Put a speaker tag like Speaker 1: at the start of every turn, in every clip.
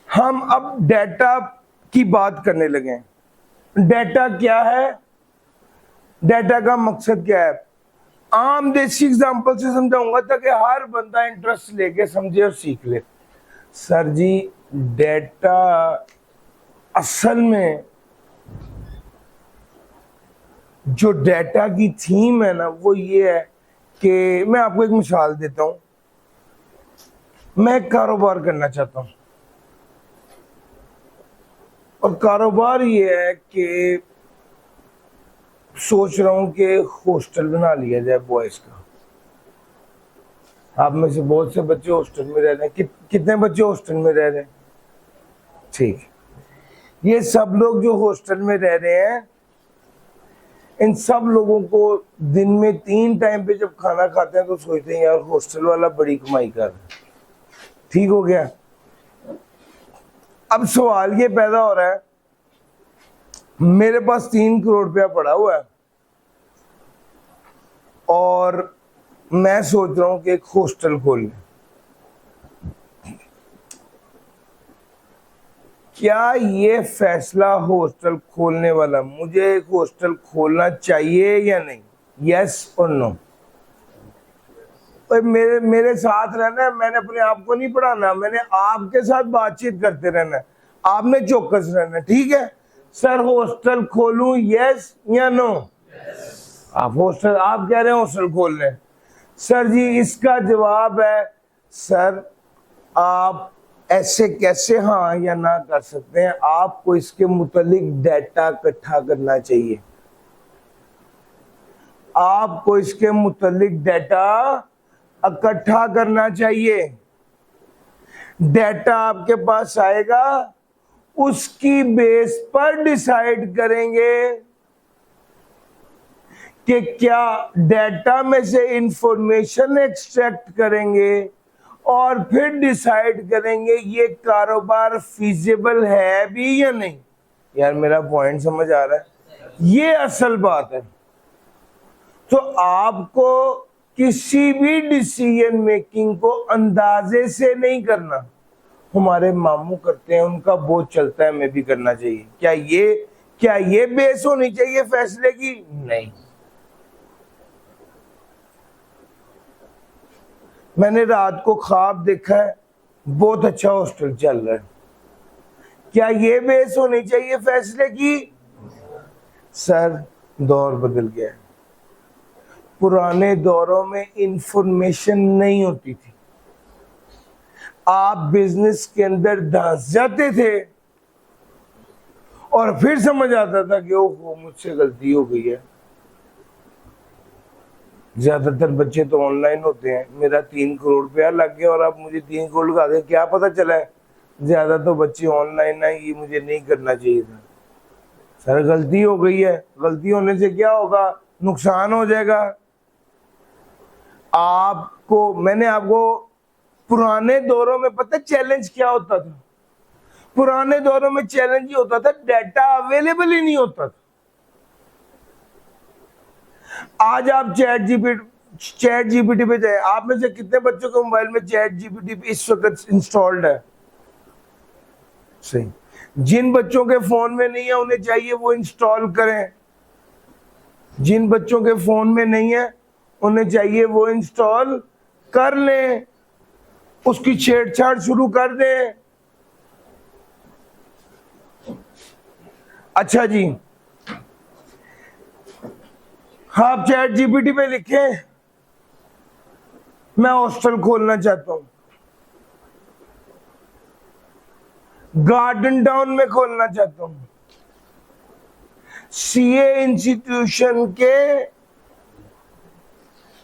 Speaker 1: हम अब डेटा की बात करने लगे हैं। डेटा क्या है, डेटा का मकसद क्या है, आम देसी एग्जांपल से समझाऊंगा ताकि हर बंदा इंटरेस्ट लेके समझे और सीख ले। सर जी, डेटा असल में जो डेटा की थीम है ना वो ये है कि मैं आपको एक मिसाल देता हूं। मैं एक कारोबार करना चाहता हूं और कारोबार ये है कि सोच रहा हूं कि हॉस्टल बना लिया जाए बॉयज का। आप में से बहुत से बच्चे हॉस्टल में रह रहे हैं। कितने बच्चे हॉस्टल में रह रहे हैं? ठीक। ये सब लोग जो हॉस्टल में रह रहे हैं, इन सब लोगों को दिन में 3 टाइम पे जब खाना खाते हैं तो सोचते हैं यार हॉस्टल वाला बड़ी कमाई कर रहा है। ठीक हो गया। अब सवाल ये पैदा हो रहा है, मेरे पास 3 करोड़ रुपया पड़ा हुआ है और मैं सोच रहा हूं कि एक हॉस्टल खोल लें। क्या ये फैसला हॉस्टल खोलने वाला मुझे एक हॉस्टल खोलना चाहिए या नहीं? यस और नो? मेरे साथ रहना है, मैंने अपने आप को नहीं पढ़ाना, मैंने आपके साथ बातचीत करते रहना है, आपने चौकस रहना है। ठीक है सर, हॉस्टल खोलूं यस या नो? आप हॉस्टल, आप कह रहे हैं हॉस्टल खोल लें। सर जी इसका जवाब है सर आप ऐसे कैसे हाँ या ना कर सकते हैं, आपको इसके मुतालिक डेटा इकट्ठा करना चाहिए। आपको इसके मुतालिक डेटा इकट्ठा करना चाहिए। डेटा आपके पास आएगा, उसकी बेस पर डिसाइड करेंगे कि क्या डेटा में से इंफॉर्मेशन एक्सट्रैक्ट करेंगे और फिर डिसाइड करेंगे ये कारोबार फिजिबल है भी या नहीं। यार मेरा पॉइंट समझ आ रहा है? ये असल बात है। तो आपको किसी भी डिसीजन मेकिंग को अंदाजे से नहीं करना। हमारे मामू करते हैं, उनका बहुत चलता है, हमें भी करना चाहिए। क्या ये बेस होनी चाहिए फैसले की? नहीं। मैंने रात को ख्वाब देखा है, बहुत अच्छा हॉस्टल चल रहा है। क्या ये बेस होनी चाहिए फैसले की? सर दौर बदल गया है। पुराने दौरों में इंफॉर्मेशन नहीं होती थी, आप बिजनेस के अंदर धंस जाते थे और फिर समझ आता था कि ओहो मुझसे गलती हो गई है। ज्यादातर बच्चे तो ऑनलाइन होते हैं। मेरा 3 करोड़ रुपया लग गया और अब मुझे 3 करोड़ का आगे क्या पता चला है? ज्यादा तो बच्चे ऑनलाइन है, ये मुझे नहीं करना चाहिए था। सर गलती हो गई है, गलती होने से क्या होगा? नुकसान हो जाएगा। मैंने आपको पुराने दौरों में पता चैलेंज क्या होता था? पुराने दौरों में चैलेंज ये होता था डेटा अवेलेबल ही नहीं होता था। आज आप चैट जीपीटी पे जाए, आप में से कितने बच्चों के मोबाइल में चैट जीपीटी इस वक्त इंस्टॉल्ड है? सही। जिन बच्चों के फोन में नहीं है उन्हें चाहिए वो इंस्टॉल करें। जिन बच्चों के फोन में नहीं है उन्हें चाहिए वो इंस्टॉल कर लें, उसकी छेड़छाड़ शुरू कर दें। अच्छा जी, आप चैट जीपीटी पे लिखें मैं हॉस्टल खोलना चाहता हूं, गार्डन टाउन में खोलना चाहता हूं, सीए इंस्टीट्यूशन के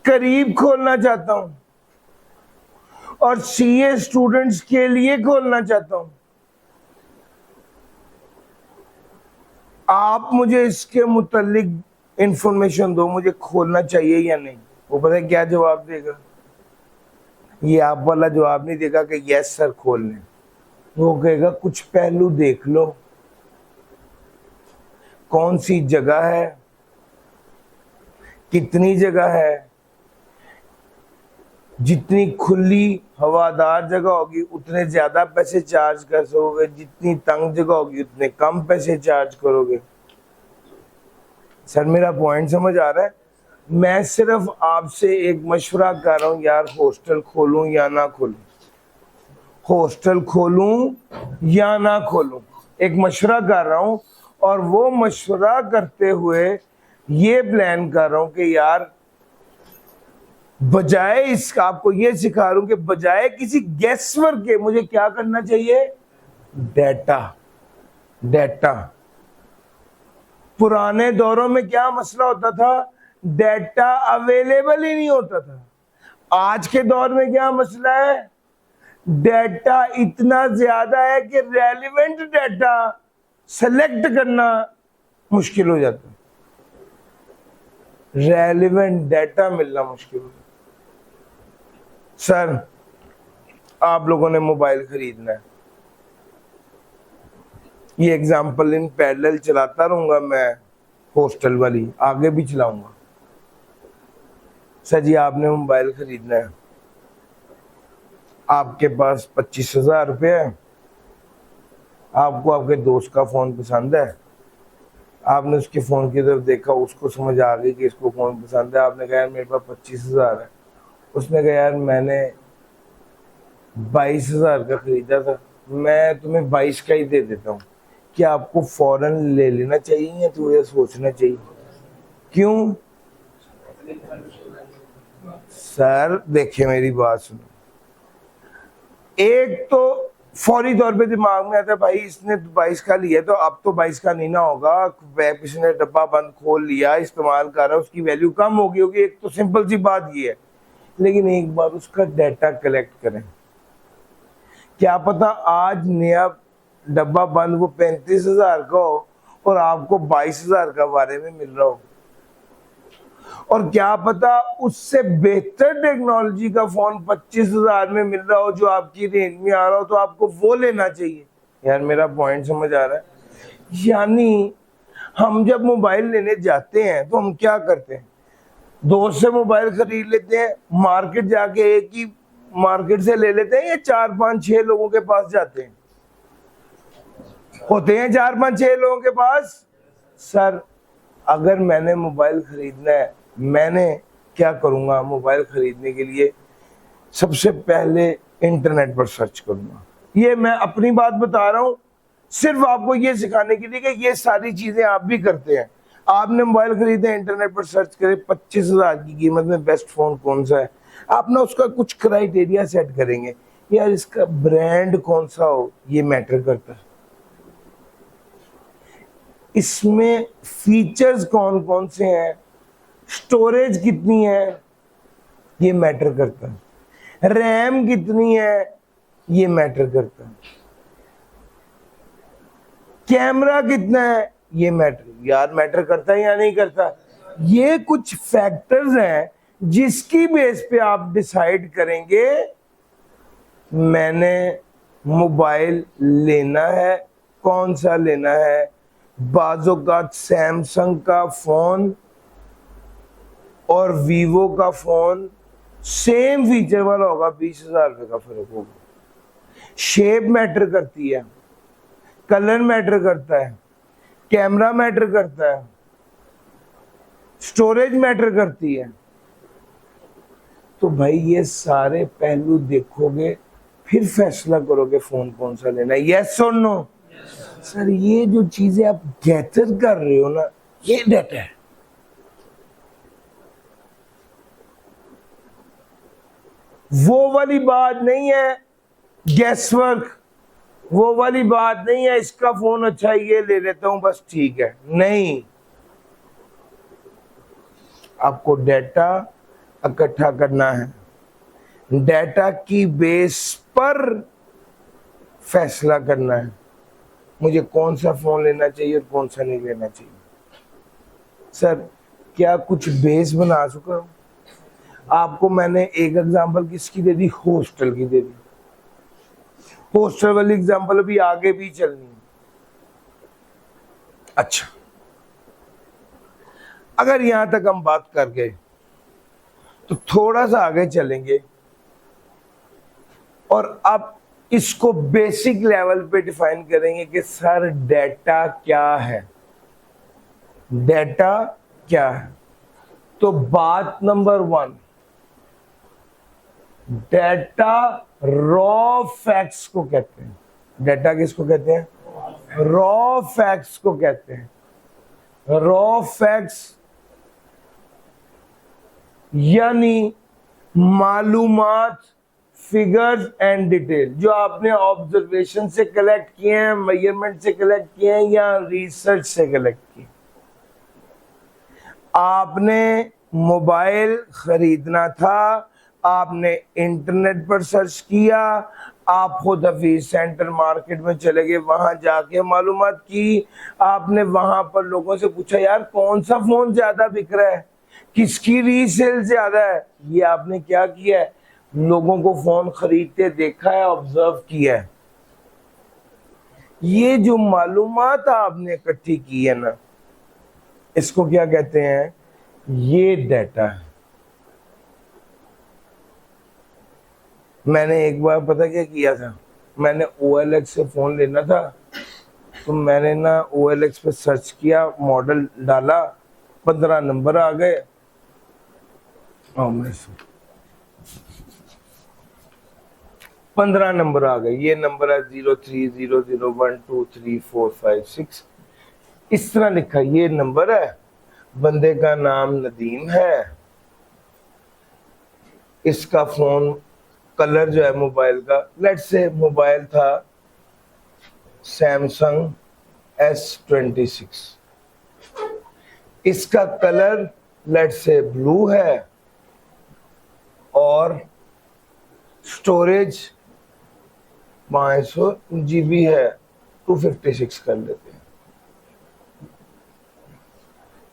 Speaker 1: करीब खोलना चाहता हूं और सीए स्टूडेंट्स के लिए खोलना चाहता हूं, आप मुझे इसके मुतालिक इंफॉर्मेशन दो, मुझे खोलना चाहिए या नहीं। वो पता है क्या जवाब देगा? ये आप वाला जवाब नहीं देगा कि यस सर खोल लें। वो कहेगा कुछ पहलू देख लो, कौन सी जगह है, कितनी जगह है, जितनी खुली हवादार जगह होगी उतने ज्यादा पैसे चार्ज कर सकोगे, जितनी तंग जगह होगी उतने कम पैसे चार्ज करोगे। सर मेरा पॉइंट समझ आ रहा है? मैं सिर्फ आपसे एक मशवरा कर रहा हूं यार, हॉस्टल खोलूं या ना खोलूं, हॉस्टल खोलूं या ना खोलूं, एक मशवरा कर रहा हूं। और वो मशवरा करते हुए ये प्लान कर रहा हूं कि यार बजाय इसका, आपको ये सिखा रहा हूं कि बजाय किसी गेसवर्क के मुझे क्या करना चाहिए, डेटा। डेटा पुराने दौरों में क्या मसला होता था, डेटा अवेलेबल ही नहीं होता था। आज के दौर में क्या मसला है, डेटा इतना ज्यादा है कि रेलिवेंट डेटा सेलेक्ट करना मुश्किल हो जाता है, रेलिवेंट डेटा मिलना मुश्किल हो जाता है। सर आप लोगों ने मोबाइल खरीदना है, ये एग्जाम्पल इन पैरेलल चलाता रहूंगा मैं, हॉस्टल वाली आगे भी चलाऊंगा। सर जी आपने मोबाइल खरीदना है, आपके पास 25,000 रुपये है, आपको आपके दोस्त का फोन पसंद है, आपने उसके फोन की तरफ देखा, उसको समझ आ गई कि इसको फोन पसंद है, आपने कहा यार मेरे पास 25,000 है, उसने कहा यार मैंने 22,000 का खरीदा था, मैं तुम्हें 22 का ही दे देता हूँ, क्या आपको फौरन ले लेना चाहिए या थोड़ा सोचना चाहिए? क्यों? सर देखिए मेरी बात सुनो, एक तो फौरी तौर पे दिमाग में आता है भाई इसने 22 का लिया तो अब तो 22 का नहीं ना होगा, किसी ने डब्बा बंद खोल लिया, इस्तेमाल कर रहा है, उसकी वैल्यू कम होगी होगी, एक तो सिंपल सी बात ये है। लेकिन एक बार उसका डाटा कलेक्ट करें, क्या पता आज नया डब्बा बंद वो 35,000 का हो और आपको 22,000 का बारे में मिल रहा हो, और क्या पता उससे बेहतर टेक्नोलॉजी का फोन 25,000 में मिल रहा हो जो आपकी रेंज में आ रहा हो, तो आपको वो लेना चाहिए। यार मेरा पॉइंट समझ आ रहा है? यानी हम जब मोबाइल लेने जाते हैं तो हम क्या करते हैं, दोस्त से मोबाइल खरीद लेते हैं, मार्केट जाके एक ही मार्केट से ले लेते हैं, या 4-5-6 लोगों के पास जाते हैं, होते हैं 4-5-6 लोगों के पास। सर अगर मैंने मोबाइल खरीदना है, मैंने क्या करूंगा, मोबाइल खरीदने के लिए सबसे पहले इंटरनेट पर सर्च करूंगा। ये मैं अपनी बात बता रहा हूं सिर्फ आपको ये सिखाने के लिए कि ये सारी चीजें आप भी करते हैं। आपने मोबाइल खरीदे, इंटरनेट पर सर्च करें 25,000 की कीमत में बेस्ट फोन कौन सा है, आप ना उसका कुछ क्राइटेरिया सेट करेंगे, यार इसका ब्रांड कौन सा हो ये मैटर करता है, इसमें फीचर्स कौन कौन से हैं, स्टोरेज कितनी है ये मैटर करता है, रैम कितनी है ये मैटर करता है, कैमरा कितना है ये मैटर करता है या नहीं करता। ये कुछ फैक्टर्स हैं जिसकी बेस पे आप डिसाइड करेंगे मैंने मोबाइल लेना है, कौन सा लेना है। बाजों का सैमसंग का फोन और वीवो का फोन सेम फीचर वाला होगा, 20,000 रुपए का फर्क होगा। शेप मैटर करती है, कलर मैटर करता है, कैमरा मैटर करता है, स्टोरेज मैटर करती है। तो भाई ये सारे पहलू देखोगे फिर फैसला करोगे फोन कौन सा लेना है, यस और नो। सर ये जो चीजें आप गैदर कर रहे हो ना, ये डाटा है। वो वाली बात नहीं है गैसवर्क, वो वाली बात नहीं है इसका फोन अच्छा है ये ले लेता हूं बस ठीक है, नहीं। आपको डाटा इकट्ठा करना है, डाटा की बेस पर फैसला करना है मुझे कौन सा फोन लेना चाहिए और कौन सा नहीं लेना चाहिए। सर क्या कुछ बेस बना चुका हूं? आपको मैंने एक एग्जांपल किसकी दे दी, हॉस्टल की दे दी। हॉस्टल वाली एग्जांपल अभी आगे भी चलनी है। अच्छा अगर यहां तक हम बात कर गए तो थोड़ा सा आगे चलेंगे और अब इसको बेसिक लेवल पे डिफाइन करेंगे कि सर डेटा क्या है, डेटा क्या है। तो बात नंबर 1, डेटा रॉ फैक्ट्स को कहते हैं। डेटा किसको कहते हैं? रॉ फैक्ट्स को कहते हैं। रॉ फैक्ट्स यानी मालूमात, फिगर्स एंड डिटेल जो आपने ऑब्जर्वेशन से कलेक्ट किए हैं, मेजरमेंट से कलेक्ट किए हैं या रिसर्च से कलेक्ट किए। आपने मोबाइल खरीदना था, आपने इंटरनेट पर सर्च किया, आप खुद हफीज सेंटर मार्केट में चले गए, वहां जाके मालूमात की, आपने वहां पर लोगों से पूछा यार कौन सा फोन ज्यादा बिक रहा है, किसकी रीसेल ज्यादा है। ये आपने क्या किया है? लोगों को फोन खरीदते देखा है, ऑब्जर्व किया है। ये जो मालूमात आपने इकट्ठी की है ना, इसको क्या कहते हैं? ये डेटा है। मैंने एक बार पता क्या किया था, मैंने OLX से फोन लेना था, तो मैंने ना OLX पे सर्च किया, मॉडल डाला, 15 नंबर आ गए। 15 नंबर आ गए। ये नंबर है 0300123456, इस तरह लिखा। ये नंबर है, बंदे का नाम नदीम है, इसका फोन कलर जो है मोबाइल का, लेट्स से मोबाइल था सैमसंग S26, इसका कलर लेट्स से ब्लू है और स्टोरेज 500 GB है, 256 कर लेते हैं।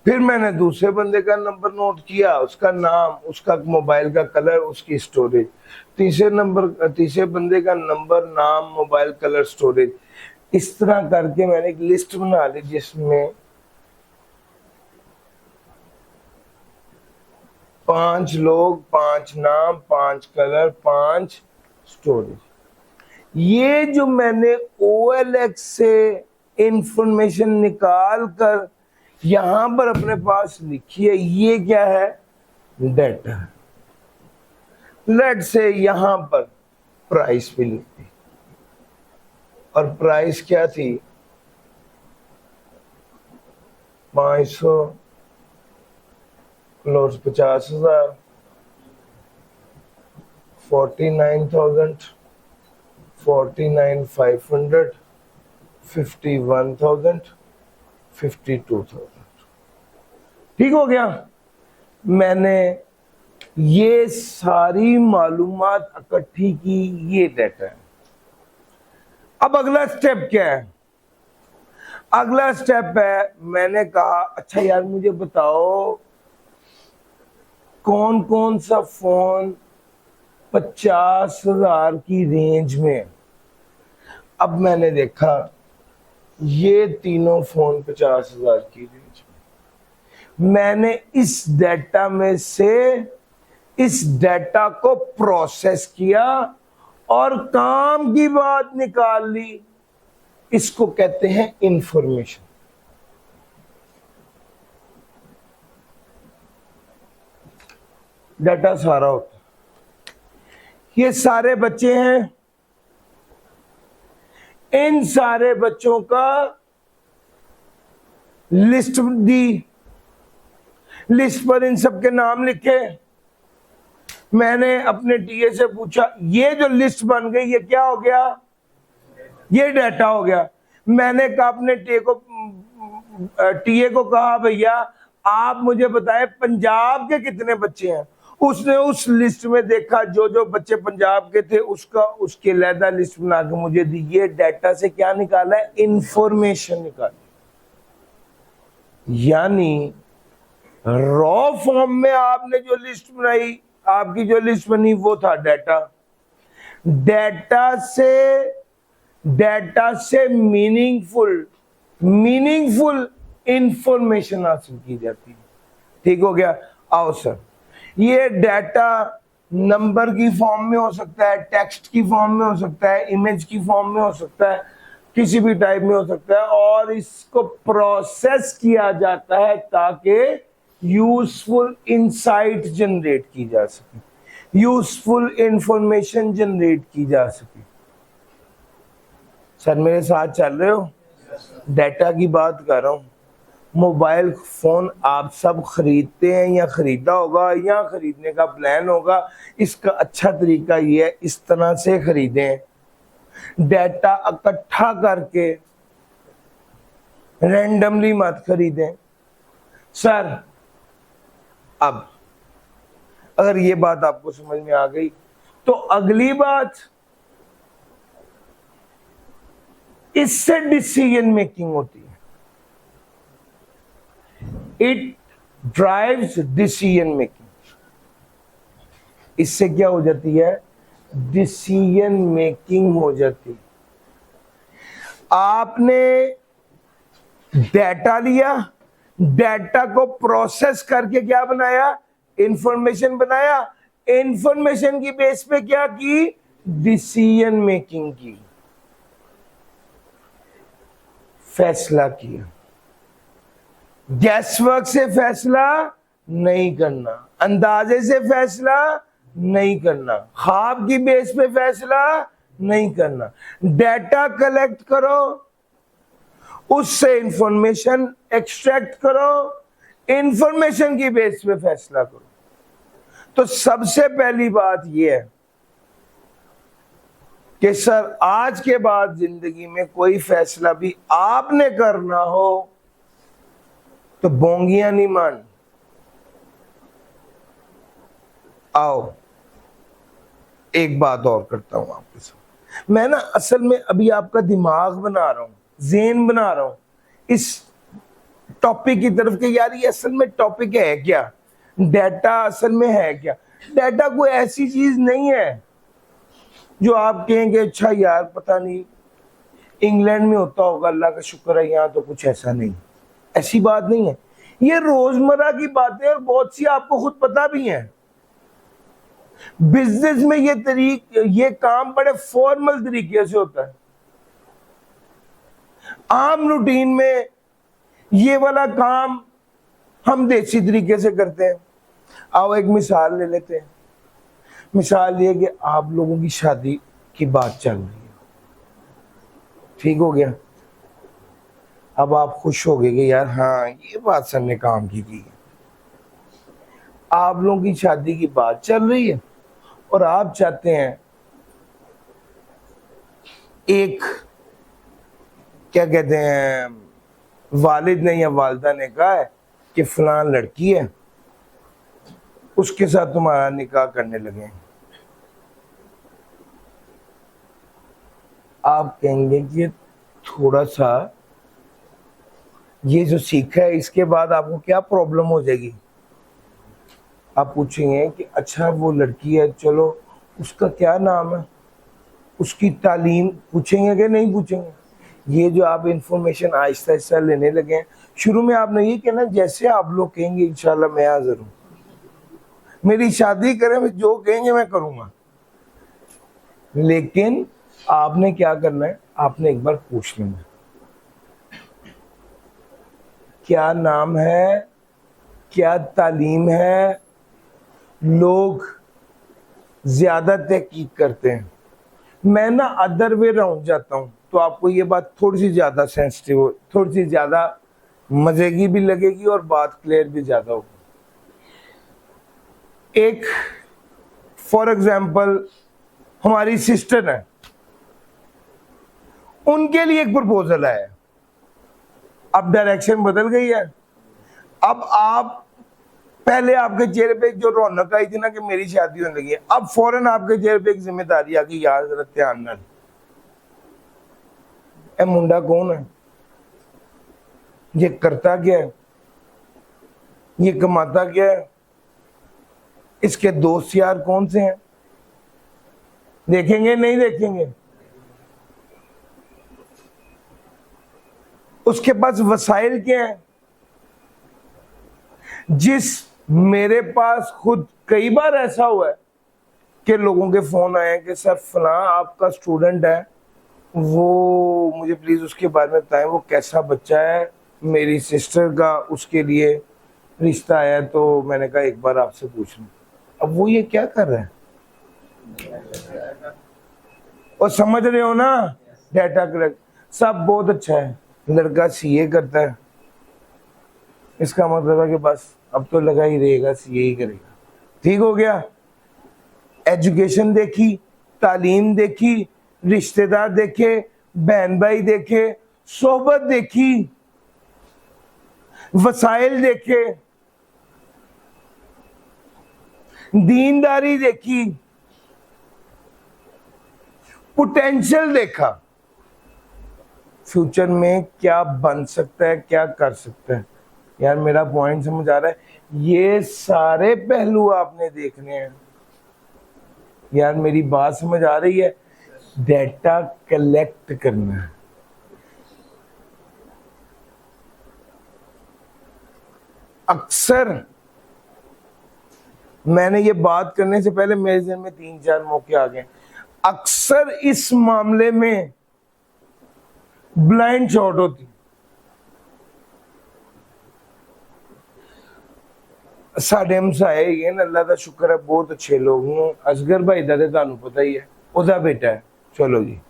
Speaker 1: फिर मैंने दूसरे बंदे का नंबर नोट किया, उसका नाम, उसका मोबाइल का कलर, उसकी स्टोरेज। तीसरे बंदे का नंबर, नाम, मोबाइल, कलर, स्टोरेज। इस तरह करके मैंने एक लिस्ट बना ली जिसमें 5 लोग, 5 नाम, 5 कलर, 5 स्टोरेज। ये जो मैंने OLX से इंफॉर्मेशन निकाल कर यहां पर अपने पास लिखी है, ये क्या है? डेटा। लेट से यहां पर प्राइस भी लिखी, और प्राइस क्या थी? 500 क्लोज 50,000, 49,000, 49,500, 51,000, 52,000। ठीक हो गया। मैंने ये सारी मालूमात इकट्ठी की, ये डेटा है। अब अगला स्टेप क्या है? अगला स्टेप है, मैंने कहा अच्छा यार मुझे बताओ कौन कौन सा फोन 50,000 की रेंज में। अब मैंने देखा ये तीनों फोन 50,000 की रेंज में। मैंने इस डेटा में से इस डेटा को प्रोसेस किया और काम की बात निकाल ली। इसको कहते हैं इंफॉर्मेशन। डेटा सारा होता है। ये सारे बच्चे हैं, इन सारे बच्चों का लिस्ट दी, लिस्ट पर इन सबके नाम लिखे। मैंने अपने टीए से पूछा ये जो लिस्ट बन गई ये क्या हो गया? ये डेटा हो गया। मैंने कहा अपने टीए को कहा भैया आप मुझे बताएं पंजाब के कितने बच्चे हैं। उसने उस लिस्ट में देखा जो जो बच्चे पंजाब के थे उसकी अलहदा लिस्ट बना के मुझे दी। ये डेटा से क्या निकाला है? इंफॉर्मेशन निकाली। यानी रॉ फॉर्म में आपने जो लिस्ट बनाई, आपकी जो लिस्ट बनी वो था डेटा। डेटा से मीनिंगफुल इंफॉर्मेशन हासिल की जाती है। ठीक हो गया। आओ सर, ये डेटा नंबर की फॉर्म में हो सकता है, टेक्स्ट की फॉर्म में हो सकता है, इमेज की फॉर्म में हो सकता है, किसी भी टाइप में हो सकता है, और इसको प्रोसेस किया जाता है ताकि यूजफुल इंसाइट जनरेट की जा सके, यूजफुल इंफॉर्मेशन जनरेट की जा सके। सर मेरे साथ चल रहे हो? डेटा की बात कर रहा हूं। मोबाइल फोन आप सब खरीदते हैं या खरीदा होगा या खरीदने का प्लान होगा। इसका अच्छा तरीका ये है, इस तरह से खरीदें, डेटा इकट्ठा करके, रैंडमली मत खरीदें। सर अब अगर ये बात आपको समझ में आ गई तो अगली बात, इससे डिसीजन मेकिंग होती है। It drives decision making. इससे क्या हो जाती है? डिसीजन मेकिंग हो जाती है। आपने डेटा लिया, डेटा को प्रोसेस करके क्या बनाया? इंफॉर्मेशन बनाया। इंफॉर्मेशन की बेस पे क्या की? डिसीजन मेकिंग की, फैसला किया। गैसवर्क से फैसला नहीं करना, अंदाजे से फैसला नहीं करना, ख्वाब की बेस पे फैसला नहीं करना। डेटा कलेक्ट करो, उससे इंफॉर्मेशन एक्सट्रैक्ट करो, इंफॉर्मेशन की बेस पे फैसला करो। तो सबसे पहली बात यह है कि सर आज के बाद जिंदगी में कोई फैसला भी आपने करना हो तो बोंगियां नहीं मान। आओ एक बात और करता हूं आपके साथ। मैं ना असल में अभी आपका दिमाग बना रहा हूं, ज़हन बना रहा हूं इस टॉपिक की तरफ के। यार ये असल में टॉपिक है क्या? डेटा असल में है क्या? डेटा कोई ऐसी चीज नहीं है जो आप कहेंगे अच्छा यार पता नहीं इंग्लैंड में होता होगा, अल्लाह का शुक्र है, यहाँ तो कुछ ऐसा नहीं। ऐसी बात नहीं है। ये रोजमर्रा की बातें और बहुत सी आपको खुद पता भी हैं। बिजनेस में ये काम बड़े फॉर्मल तरीके से होता है। आम रूटीन में ये वाला काम हम देसी तरीके से करते हैं। आओ एक मिसाल ले लेते हैं। मिसाल ये कि आप लोगों की शादी की बात चल रही है, ठीक हो गया। अब आप खुश हो गए कि यार हाँ ये बात सर ने काम की है। आप लोगों की शादी की बात चल रही है और आप चाहते हैं एक क्या कहते हैं, वालिद ने या वालिदा ने कहा है कि फलान लड़की है, उसके साथ तुम्हारा निकाह करने लगे। आप कहेंगे कि थोड़ा सा ये जो सीखा है इसके बाद आपको क्या प्रॉब्लम हो जाएगी? आप पूछेंगे कि अच्छा वो लड़की है, चलो उसका क्या नाम है, उसकी तालीम पूछेंगे कि नहीं पूछेंगे? ये जो आप इंफॉर्मेशन आहिस्ता आहिस्ता लेने लगे हैं, शुरू में आपने ये कहना जैसे आप लोग कहेंगे इंशाल्लाह मैं हाजिर हूँ, मेरी शादी करें, जो कहेंगे मैं करूँगा। लेकिन आपने क्या करना है? आपने एक बार पूछ लेना क्या नाम है, क्या तालीम है। लोग ज्यादा तहकीक करते हैं, मैं ना अदर वे राउंड जाता हूं, तो आपको ये बात थोड़ी सी ज्यादा सेंसिटिव हो, थोड़ी सी ज्यादा मजे की भी लगेगी और बात क्लियर भी ज्यादा होगी। एक फॉर एग्जाम्पल हमारी सिस्टर है, उनके लिए एक प्रपोजल आया। अब डायरेक्शन बदल गई है। अब आप पहले आपके चेहरे पे जो रौनक आई थी ना कि मेरी शादी होने लगी है, अब फौरन आपके चेहरे पे एक जिम्मेदारी आ गई, यार जरा ध्यान ना, ए मुंडा कौन है, ये करता क्या है, ये कमाता क्या है, इसके दोस्त यार कौन से हैं? देखेंगे नहीं देखेंगे? उसके पास वसाइल क्या है? मेरे पास खुद कई बार ऐसा हुआ है के लोगों के फोन आए कि सर फलां आपका स्टूडेंट है, वो मुझे प्लीज उसके बारे में बताएं, वो कैसा बच्चा है, मेरी सिस्टर का उसके लिए रिश्ता आया, तो मैंने कहा एक बार आपसे पूछ लूं। अब वो ये क्या कर रहा है, और समझ रहे हो ना, डाटा कलेक्ट सब बहुत अच्छा है। लड़का सीए करता है, इसका मतलब है कि बस अब तो लगा ही रहेगा सीए ही करेगा। ठीक हो गया। एजुकेशन देखी, तालीम देखी, रिश्तेदार देखे, बहन भाई देखे, सोहबत देखी, वसाइल देखे, दीनदारी देखी, पोटेंशियल देखा, फ्यूचर में क्या बन सकता है, क्या कर सकता है। यार मेरा पॉइंट समझ आ रहा है, ये सारे पहलू आपने देखने हैं। यार मेरी बात समझ आ रही है, डेटा कलेक्ट करना है। अक्सर मैंने ये बात करने से पहले मेरे जहन में 3-4 मौके आ गए। अक्सर इस मामले में ब्लाइंड शॉट होती। साढ़े हमसाए ही हैं, अल्लाह का शुक्र है बहुत अच्छे लोग हूं। असगर भाई दा तुहानू पता ही है, ओदा बेटा है। चलो जी,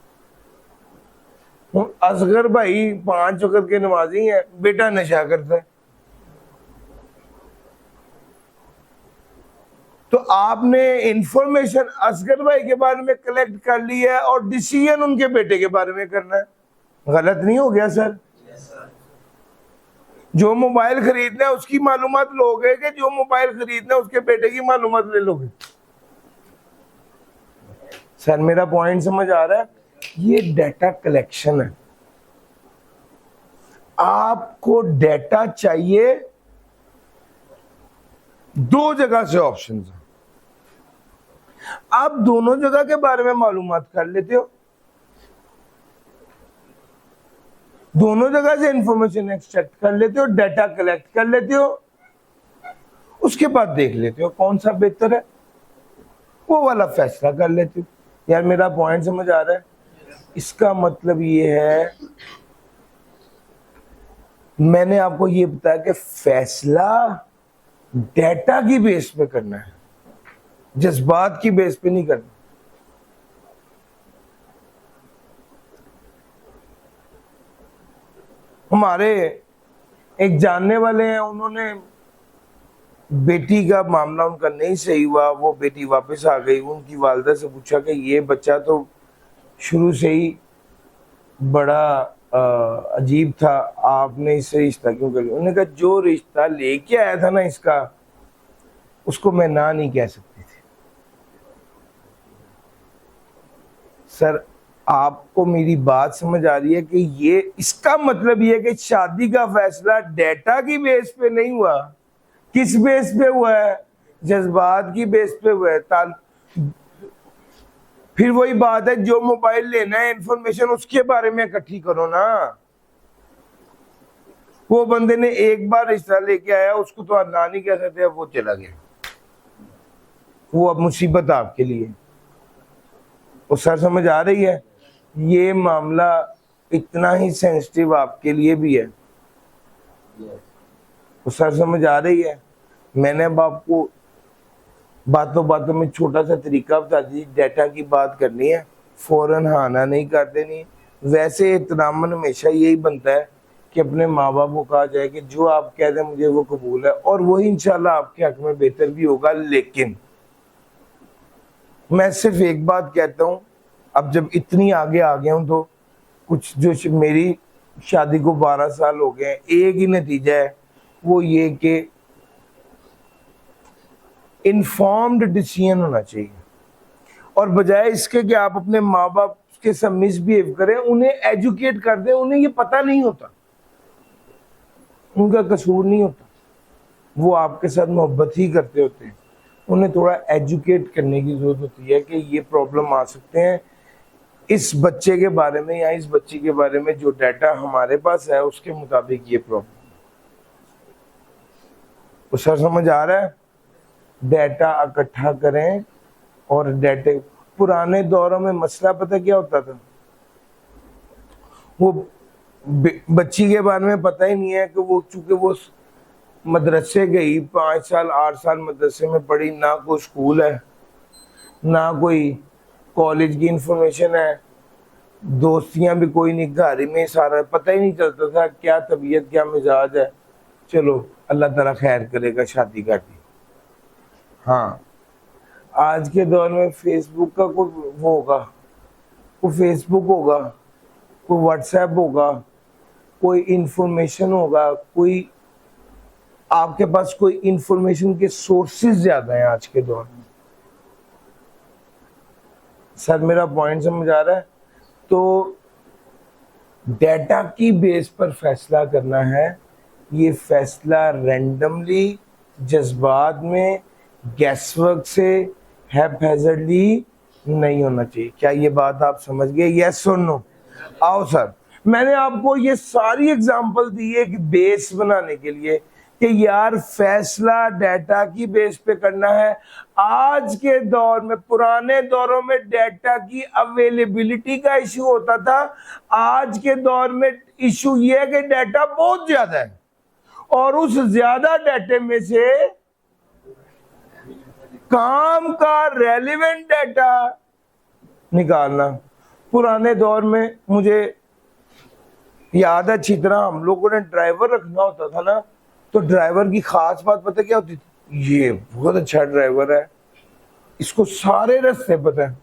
Speaker 1: असगर भाई 5 वक्त के नमाजी है, बेटा नशा करता है। तो आपने इंफॉर्मेशन असगर भाई के बारे में कलेक्ट कर ली है और डिसीजन उनके बेटे के बारे में करना है। गलत नहीं हो गया सर? जो मोबाइल खरीदना है उसकी मालूमात लोगे कि जो मोबाइल खरीदना है उसके बेटे की मालूमात ले लोगे? सर मेरा पॉइंट समझ आ रहा है? ये डेटा कलेक्शन है। आपको डेटा चाहिए, 2 जगह से ऑप्शन है। आप दोनों जगह के बारे में मालूमात कर लेते हो, दोनों जगह से इंफॉर्मेशन एक्सट्रैक्ट कर लेते हो, डेटा कलेक्ट कर लेते हो, उसके बाद देख लेते हो कौन सा बेहतर है, वो वाला फैसला कर लेते हो। यार मेरा पॉइंट समझ आ रहा है? इसका मतलब ये है, मैंने आपको ये बताया कि फैसला डेटा की बेस पे करना है, जज्बात की बेस पे नहीं करना। हमारे एक जानने वाले हैं, उन्होंने बेटी का मामला उनका नहीं सही हुआ, वो बेटी वापस आ गई। उनकी वालिदा से पूछा कि ये बच्चा तो शुरू से ही बड़ा अजीब था, आपने इससे रिश्ता क्यों कर लिया? उन्होंने कहा जो रिश्ता लेके आया था ना इसका, उसको मैं ना नहीं कह सकती थी। सर आपको मेरी बात समझ आ रही है कि ये इसका मतलब ये है कि शादी का फैसला डेटा की बेस पे नहीं हुआ, किस बेस पे हुआ है? जज्बात की बेस पे हुआ है। फिर वही बात है, जो मोबाइल लेना है इंफॉर्मेशन उसके बारे में इकट्ठी करो ना। वो बंदे ने एक बार रिश्ता लेके आया, उसको तो ना नहीं कह सकते, वो चला गया, वो अब मुसीबत आपके लिए। वो सर समझ आ रही है? ये मामला इतना ही सेंसिटिव आपके लिए भी है। वो सर समझ आ रही है? मैंने अब आपको बातों बातों में छोटा सा तरीका बता दी। डेटा की बात करनी है, फौरन हाना नहीं कर देनी। वैसे एहतरामन हमेशा यही बनता है कि अपने माँ बाप को कहा जाए कि जो आप कह दें मुझे वो कबूल है, और वही इंशाल्लाह आपके हक में बेहतर भी होगा। लेकिन मैं सिर्फ एक बात कहता हूँ, अब जब इतनी आगे आ गया हूँ तो कुछ, जो मेरी शादी को 12 साल हो गए, एक ही नतीजा है, वो ये कि इन्फॉर्म्ड डिसीजन होना चाहिए। और बजाय इसके कि आप अपने माँ बाप के साथ मिसबिहेव करें, उन्हें एजुकेट कर दें। उन्हें ये पता नहीं होता, उनका कसूर नहीं होता, वो आपके साथ मोहब्बत ही करते होते हैं। उन्हें थोड़ा एजुकेट करने की जरूरत होती है कि ये प्रॉब्लम आ सकते हैं इस बच्चे के बारे में या इस बच्ची के बारे में, जो डाटा हमारे पास है उसके मुताबिक ये प्रॉब्लम। सर समझ आ रहा है? डाटा इकट्ठा करें, और डाटा, पुराने दौरों में मसला पता क्या होता था, वो बच्ची के बारे में पता ही नहीं है कि वो, चूंकि वो मदरसे गई, 5 साल 8 साल मदरसे में पढ़ी, ना कोई स्कूल है ना कोई कॉलेज की इंफॉर्मेशन है, दोस्तियां भी कोई नहीं, घर में सारा पता ही नहीं चलता था क्या तबीयत क्या मिजाज है। चलो अल्लाह ताला खैर करेगा, शादी कर दी। हाँ, आज के दौर में फेसबुक का कोई वो होगा, कोई फेसबुक होगा, कोई व्हाट्सएप होगा, कोई इंफॉर्मेशन होगा, कोई आपके पास कोई इंफॉर्मेशन के सोर्सेज ज्यादा हैं आज के दौर में। सर मेरा पॉइंट समझ आ रहा है? तो डेटा की बेस पर फैसला करना है, ये फैसला रैंडमली, जज्बात में, गैसवर्क से, हैपहैजर्डली नहीं होना चाहिए। क्या ये बात आप समझ गए? यस और नो? आओ सर, मैंने आपको ये सारी एग्जांपल दी है कि बेस बनाने के लिए कि यार फैसला डेटा की बेस पे करना है। आज के दौर में, पुराने दौरों में डेटा की अवेलेबिलिटी का इशू होता था, आज के दौर में इशू ये है कि डेटा बहुत ज्यादा है और उस ज्यादा डेटे में से काम का रेलेवेंट डेटा निकालना। पुराने दौर में मुझे याद है अच्छी तरह, हम लोगों ने ड्राइवर रखना होता था ना, तो ड्राइवर की खास बात पता क्या होती थी? ये बहुत अच्छा ड्राइवर है, इसको सारे रास्ते पता है।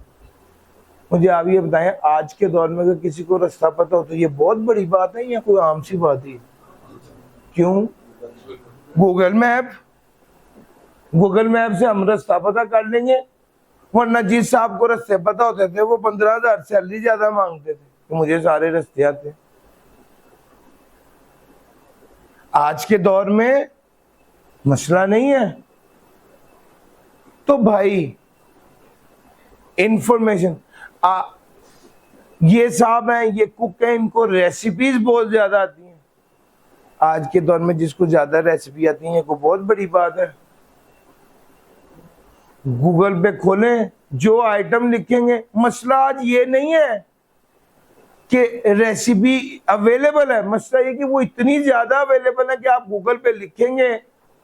Speaker 1: मुझे आप ये बताएं, आज के दौर में अगर किसी को रास्ता पता हो तो ये बहुत बड़ी बात है या कोई आम सी बात है? क्यों? गूगल मैप, गूगल मैप से हम रास्ता पता कर लेंगे, वरना जिस साहब को रास्ते पता होते थे वो 15,000 सैलरी ज्यादा मांगते थे, तो मुझे सारे रास्ते आते। आज के दौर में मसला नहीं है। तो भाई इंफॉर्मेशन, ये साहब हैं, ये कुक हैं, इनको रेसिपीज बहुत ज्यादा आती हैं। आज के दौर में जिसको ज्यादा रेसिपी आती है, को बहुत बड़ी बात है। गूगल पे खोलें, जो आइटम लिखेंगे, मसला आज ये नहीं है कि रेसिपी अवेलेबल है, मसला ये कि वो इतनी ज्यादा अवेलेबल है कि आप गूगल पे लिखेंगे,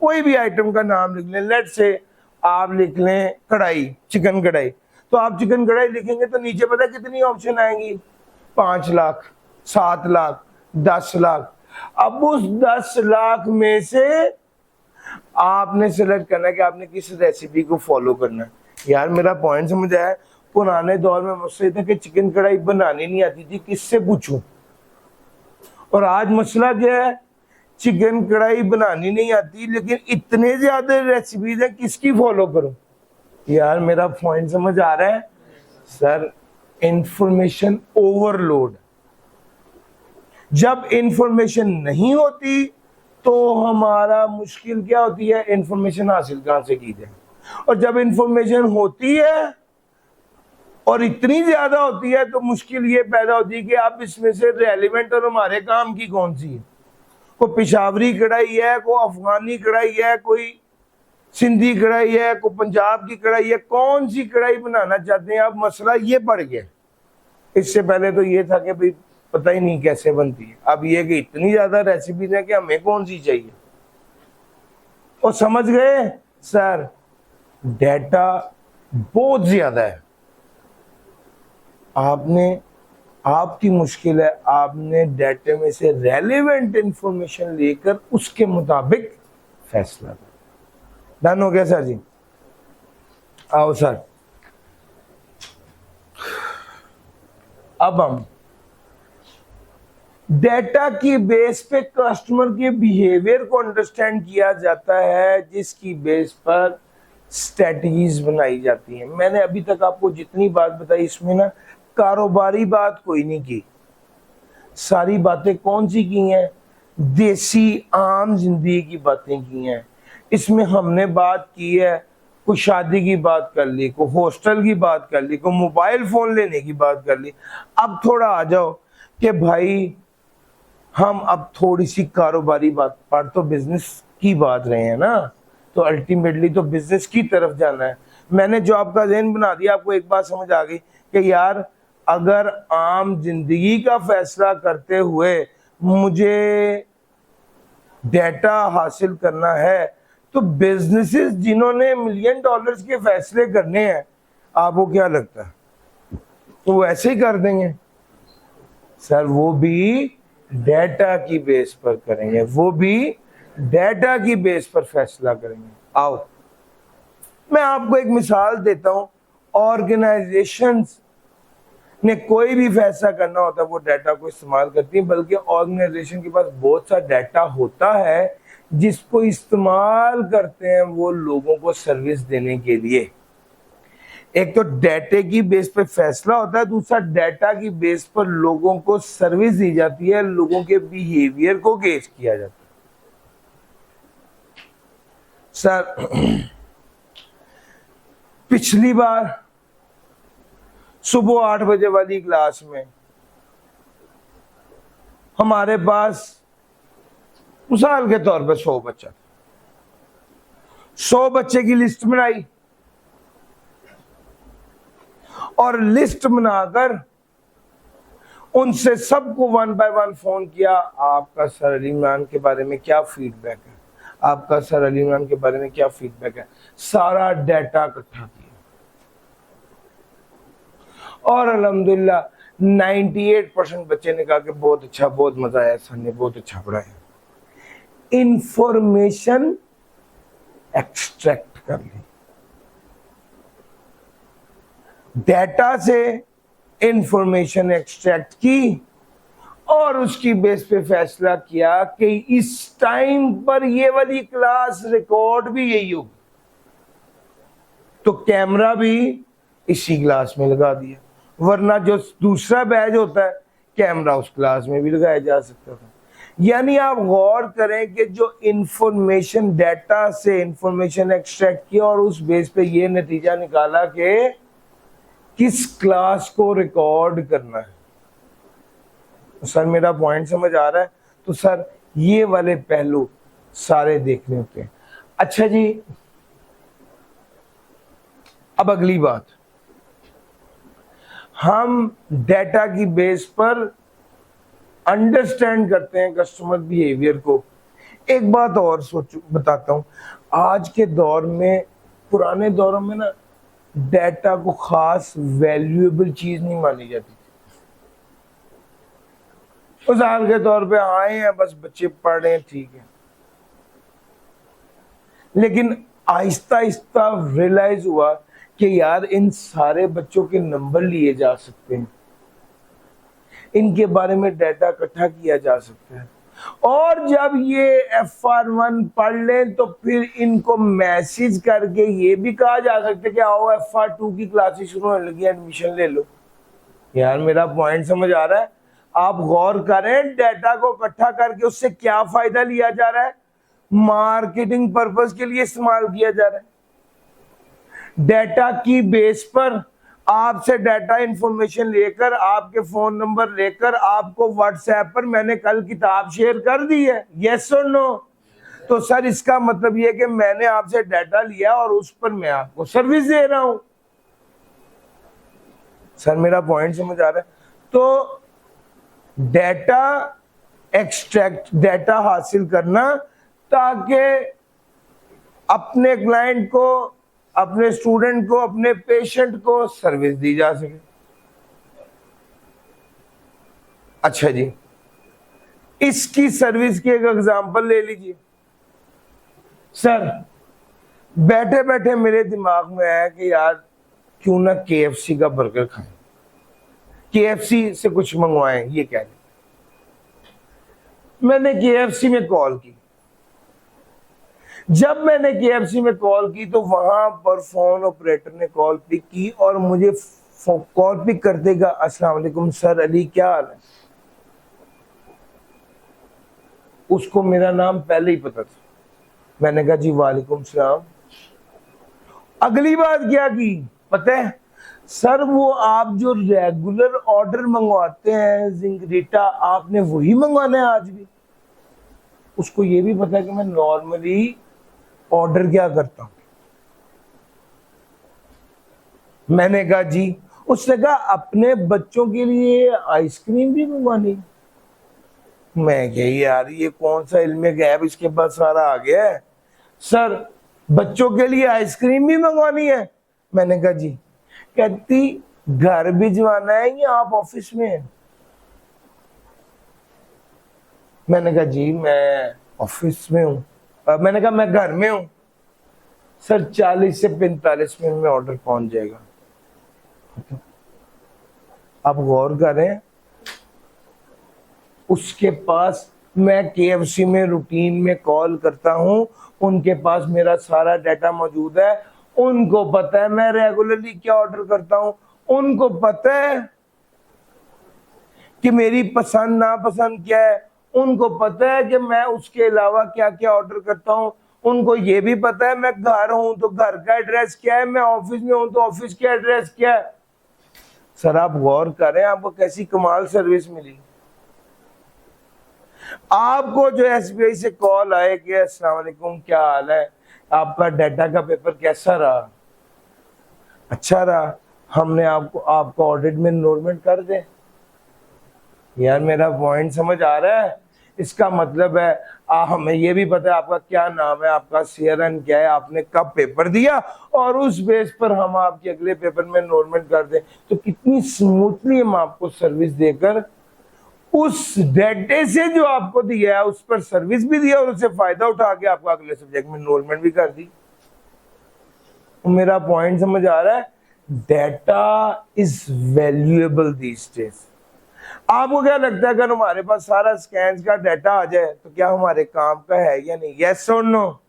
Speaker 1: कोई भी आइटम का नाम लिख लें, लेट से आप लिख लें कढ़ाई, चिकन कढ़ाई, तो आप चिकन कढ़ाई लिखेंगे तो नीचे पता कितनी ऑप्शन आएंगी? 5 लाख, 7 लाख, 10 लाख। अब उस 10 लाख में से आपने सिलेक्ट करना है कि आपने किस रेसिपी को फॉलो करना है। यार मेरा पॉइंट समझ आया? पुराने दौर में मुझसे था कि चिकन कढ़ाई बनानी नहीं आती थी, किससे पूछूं? और आज मसला क्या है? चिकन कढ़ाई बनानी नहीं आती, लेकिन इतने ज्यादा रेसिपीज है, किसकी फॉलो करूं? यार मेरा पॉइंट समझ आ रहा है? सर इंफॉर्मेशन ओवरलोड, जब इंफॉर्मेशन नहीं होती तो हमारा मुश्किल क्या होती है? इंफॉर्मेशन हासिल कहां से की जाए। और जब इंफॉर्मेशन होती है और इतनी ज्यादा होती है तो मुश्किल ये पैदा होती है कि आप इसमें से रेलिवेंट और हमारे काम की कौन सी है? कोई पिशावरी कढ़ाई है, कोई अफगानी कढ़ाई है, कोई सिंधी कढ़ाई है, कोई पंजाब की कढ़ाई है, कौन सी कढ़ाई बनाना चाहते हैं आप? मसला ये पड़ गया। इससे पहले तो ये था कि भाई पता ही नहीं कैसे बनती है, अब ये कि इतनी ज्यादा रेसिपीज है कि हमें कौन सी चाहिए। और समझ गए सर, डेटा बहुत ज्यादा है। आपकी मुश्किल है, आपने डेटा में से रेलेवेंट इंफॉर्मेशन लेकर उसके मुताबिक फैसला करना। डन हो गया सर जी? आओ सर, अब हम डेटा की बेस पे कस्टमर के बिहेवियर को अंडरस्टैंड किया जाता है, जिसकी बेस पर स्ट्रेटजीज बनाई जाती हैं। मैंने अभी तक आपको जितनी बात बताई इसमें ना कारोबारी बात कोई नहीं की, सारी बातें कौन सी की हैं? देसी आम जिंदगी की बातें की हैं। इसमें हमने बात की है, कोई शादी की बात कर ली, कोई हॉस्टल की बात कर ली, कोई मोबाइल फोन लेने की बात कर ली। अब थोड़ा आ जाओ कि भाई हम अब थोड़ी सी कारोबारी बात, पर तो बिजनेस की बात रहे हैं ना, तो अल्टीमेटली तो बिजनेस की तरफ जाना है। मैंने जो आपका ज़हन बना दिया, आपको एक बात समझ आ गई कि यार अगर आम जिंदगी का फैसला करते हुए मुझे डेटा हासिल करना है तो बिजनेसेस जिन्होंने मिलियन डॉलर्स के फैसले करने हैं, आपको क्या लगता है वो ऐसे ही कर देंगे? सर वो भी डेटा की बेस पर करेंगे, वो भी डेटा की बेस पर फैसला करेंगे। आओ मैं आपको एक मिसाल देता हूं। ऑर्गेनाइजेशंस ने कोई भी फैसला करना होता है वो डेटा को इस्तेमाल करती है, बल्कि ऑर्गेनाइजेशन के पास बहुत सा डेटा होता है जिसको इस्तेमाल करते हैं वो लोगों को सर्विस देने के लिए। एक तो डेटा की बेस पे फैसला होता है, दूसरा डेटा की बेस पर लोगों को सर्विस दी जाती है, लोगों के बिहेवियर को गेज किया जाता है। सर पिछली बार सुबह 8 बजे वाली क्लास में हमारे पास मिसाल के तौर पे 100 बच्चा, 100 बच्चे की लिस्ट बनाई और लिस्ट बनाकर उनसे सबको 1 बाय 1 फोन किया। आपका सर अली इमरान के बारे में क्या फीडबैक है, आपका सर अली इमरान के बारे में क्या फीडबैक है, सारा डाटा इकट्ठा किया और अल्हम्दुलिल्लाह 98% बच्चे ने कहा कि बहुत अच्छा, बहुत मजा आया, सर ने बहुत अच्छा पढ़ाया। इंफॉर्मेशन एक्सट्रैक्ट कर ली, डेटा से इंफॉर्मेशन एक्सट्रैक्ट की और उसकी बेस पे फैसला किया कि इस टाइम पर ये वाली क्लास रिकॉर्ड भी यही होगी, तो कैमरा भी इसी क्लास में लगा दिया, वरना जो दूसरा बैच होता है कैमरा उस क्लास में भी लगाया जा सकता था। यानी आप गौर करें कि जो इंफॉर्मेशन डेटा से इंफॉर्मेशन एक्सट्रैक्ट किया और उस बेस पे ये नतीजा निकाला कि किस क्लास को रिकॉर्ड करना है। तो सर मेरा पॉइंट समझ आ रहा है? तो सर ये वाले पहलू सारे देखने होते हैं। अच्छा जी, अब अगली बात, हम डेटा की बेस पर अंडरस्टैंड करते हैं कस्टमर बिहेवियर को। एक बात और सोचो, बताता हूं, आज के दौर में, पुराने दौरों में ना डेटा को खास वैल्यूएबल चीज नहीं मानी जाती थी। मिसाल के तौर पे आए हैं, बस बच्चे पढ़ रहे हैं, ठीक है, लेकिन आहिस्ता आहिस्ता रियलाइज हुआ कि यार इन सारे बच्चों के नंबर लिए जा सकते हैं, इनके बारे में डेटा इकट्ठा किया जा सकता है, और जब ये FR1 पढ़ लें तो फिर इनको मैसेज करके ये भी कहा जा सकता है कि आओ FR2 की क्लासेस शुरू होने लगी, एडमिशन ले लो। यार मेरा पॉइंट समझ आ रहा है? आप गौर करें, डेटा को इकट्ठा करके उससे क्या फायदा लिया जा रहा है? मार्केटिंग पर्पस के लिए इस्तेमाल किया जा रहा है। डेटा की बेस पर आपसे डाटा इंफॉर्मेशन लेकर, आपके फोन नंबर लेकर आपको व्हाट्सएप पर मैंने कल किताब शेयर कर दी है, यस और नो? तो सर इसका मतलब यह कि मैंने आपसे डाटा लिया और उस पर मैं आपको सर्विस दे रहा हूं। सर मेरा पॉइंट समझ आ रहा है? तो डेटा एक्सट्रैक्ट, डेटा हासिल करना ताकि अपने क्लाइंट को, अपने स्टूडेंट को, अपने पेशेंट को सर्विस दी जा सके। अच्छा जी, इसकी सर्विस की एक एग्जांपल ले लीजिए। सर बैठे बैठे मेरे दिमाग में आया कि यार क्यों ना KFC का बर्गर खाएं, KFC से कुछ मंगवाएं, ये कह रहे। मैंने KFC में कॉल की। जब मैंने KFC में कॉल की तो वहां पर फोन ऑपरेटर ने कॉल पिक की और मुझे कॉल पिक करते का अस्सलाम वालेकुम सर अली, क्या हाल है? उसको मेरा नाम पहले ही पता था। मैंने कहा जी वालेकुम सलाम। अगली बात क्या की पता है? सर वो आप जो रेगुलर ऑर्डर मंगवाते हैं जिंगरीटा, आपने वही मंगवाना है आज भी? उसको ये भी पता है कि मैं नॉर्मली ऑर्डर क्या करता हूं। मैंने कहा जी। उसने कहा अपने बच्चों के लिए आइसक्रीम भी मंगवानी। मैं कहा यार ये कौन सा इल्म गैब इसके पास सारा आ गया है। सर बच्चों के लिए आइसक्रीम भी मंगवानी है। मैंने कहा जी। कहती घर भिजवाना है या आप ऑफिस में हैं? मैंने कहा जी मैं ऑफिस में हूँ। मैंने कहा मैं घर में हूँ। सर 40 से 45 मिनट में ऑर्डर पहुंच जाएगा। आप गौर करें, उसके पास मैं KFC में रूटीन में कॉल करता हूं, उनके पास मेरा सारा डाटा मौजूद है। उनको पता है मैं रेगुलरली क्या ऑर्डर करता हूं, उनको पता है कि मेरी पसंद नापसंद क्या है, उनको पता है कि मैं उसके अलावा क्या क्या ऑर्डर करता हूं। उनको ये भी पता है मैं घर हूं तो घर का एड्रेस क्या है, मैं ऑफिस में हूं तो ऑफिस का एड्रेस क्या है। सर आप गौर करें आपको कैसी कमाल सर्विस मिली। आपको जो SBI से कॉल आए कि अस्सलाम वालेकुम क्या हाल है, आपका डाटा का पेपर कैसा रहा, अच्छा रहा, हमने आपको ऑडिट में एनरोलमेंट कर दे। यार मेरा पॉइंट समझ आ रहा है। इसका मतलब है हमें ये भी पता है आपका क्या नाम है, आपका CRN क्या है, आपने कब पेपर दिया, और उस बेस पर हम आपके अगले पेपर में एनरोलमेंट कर दें। तो कितनी स्मूथली हम आपको सर्विस देकर उस डेटे से जो आपको दिया है उस पर सर्विस भी दिया और उससे फायदा उठा के आपको अगले सब्जेक्ट में एनरोलमेंट भी कर दी। तो मेरा पॉइंट समझ आ रहा है। Data is valuable these days. आपको क्या लगता है अगर हमारे पास सारा स्कैन का डाटा आ जाए तो क्या हमारे काम का है या नहीं? यस और नो?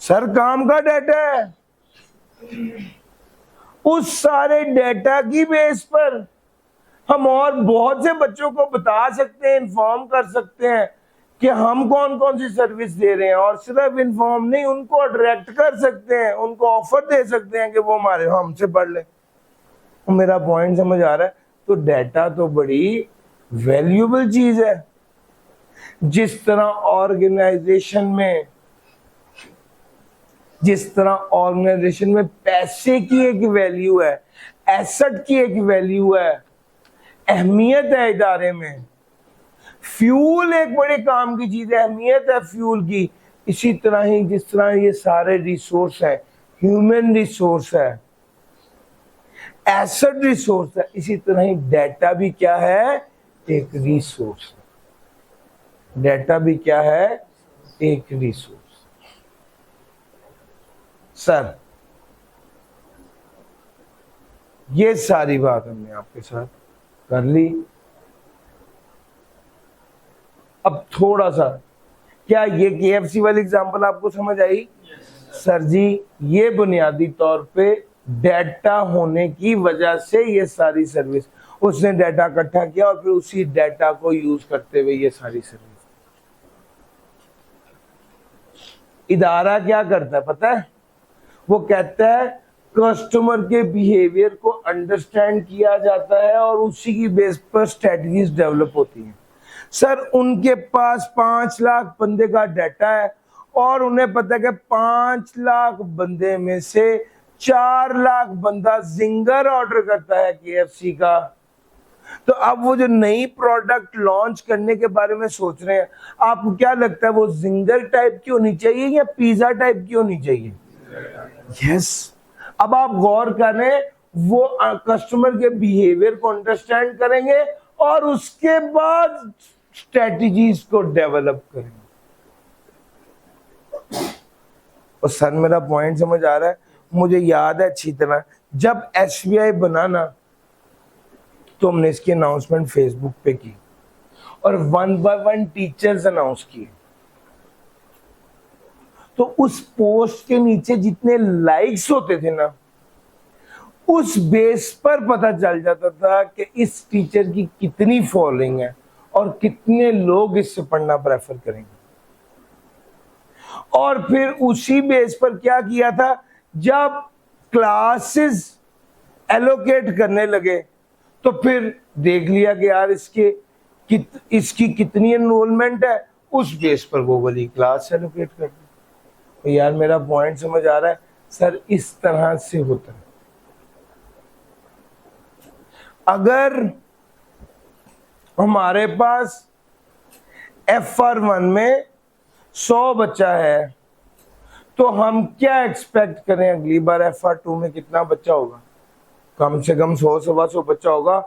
Speaker 1: सर काम का डाटा है। उस सारे डाटा की बेस पर हम और बहुत से बच्चों को बता सकते हैं, इन्फॉर्म कर सकते हैं कि हम कौन कौन सी सर्विस दे रहे हैं, और सिर्फ इन्फॉर्म नहीं उनको अट्रैक्ट कर सकते हैं, उनको ऑफर दे सकते हैं कि वो हमसे पढ़ ले। मेरा पॉइंट समझ आ रहा है। तो डाटा तो बड़ी वैल्यूएबल चीज है। जिस तरह ऑर्गेनाइजेशन में पैसे की एक वैल्यू है, एसेट की एक वैल्यू है, अहमियत है इदारे में, फ्यूल एक बड़े काम की चीज है, अहमियत है फ्यूल की। इसी तरह ही जिस तरह ये सारे रिसोर्स है, ह्यूमन रिसोर्स है, एसेट रिसोर्स है, इसी तरह ही डाटा भी क्या है? एक रिसोर्स है। डाटा भी क्या है? एक रिसोर्स। सर ये सारी बात हमने आपके साथ कर ली। अब थोड़ा सा क्या ये KFC वाली एग्जांपल आपको समझ आई? सर जी ये बुनियादी तौर पे डाटा होने की वजह से ये सारी सर्विस, उसने डाटा इकट्ठा किया और फिर उसी डाटा को यूज करते हुए ये सारी सर्विस। इदारा क्या करता है पता है? वो कहता है कस्टमर के बिहेवियर को अंडरस्टैंड किया जाता है और उसी की बेस पर स्ट्रेटजीज डेवलप होती हैं। सर उनके पास 5 लाख बंदे का डाटा है और उन्हें पता है कि 5 लाख बंदे में से 4 लाख बंदा जिंगर ऑर्डर करता है KFC का। तो अब वो जो नई प्रोडक्ट लॉन्च करने के बारे में सोच रहे हैं, आपको क्या लगता है वो जिंगर टाइप की होनी चाहिए या पिज्जा टाइप की होनी चाहिए? यस। अब आप गौर करें, वो कस्टमर के बिहेवियर को अंडरस्टैंड करेंगे और उसके बाद स्ट्रेटजीज को डेवलप करेंगे। और सर मेरा पॉइंट समझ आ रहा है? मुझे याद है अच्छी तरह जब SBI बना ना, तो हमने इसकी अनाउंसमेंट फेसबुक पे की और 1 by 1 टीचर्स अनाउंस किए। तो उस पोस्ट के नीचे जितने लाइक्स होते थे ना, उस बेस पर पता चल जाता था कि इस टीचर की कितनी फॉलोइंग है और कितने लोग इससे पढ़ना प्रेफर करेंगे। और फिर उसी बेस पर क्या किया था, जब क्लासेस एलोकेट करने लगे तो फिर देख लिया कि यार इसकी कितनी एनरोलमेंट है, उस बेस पर वो वाली क्लास एलोकेट कर दी। तो यार मेरा पॉइंट समझ आ रहा है? सर इस तरह से होता है। अगर हमारे पास FR1 में 100 बच्चा है तो हम क्या एक्सपेक्ट करें अगली बार FR2 में कितना बच्चा होगा? कम से कम 100-125 बच्चा होगा।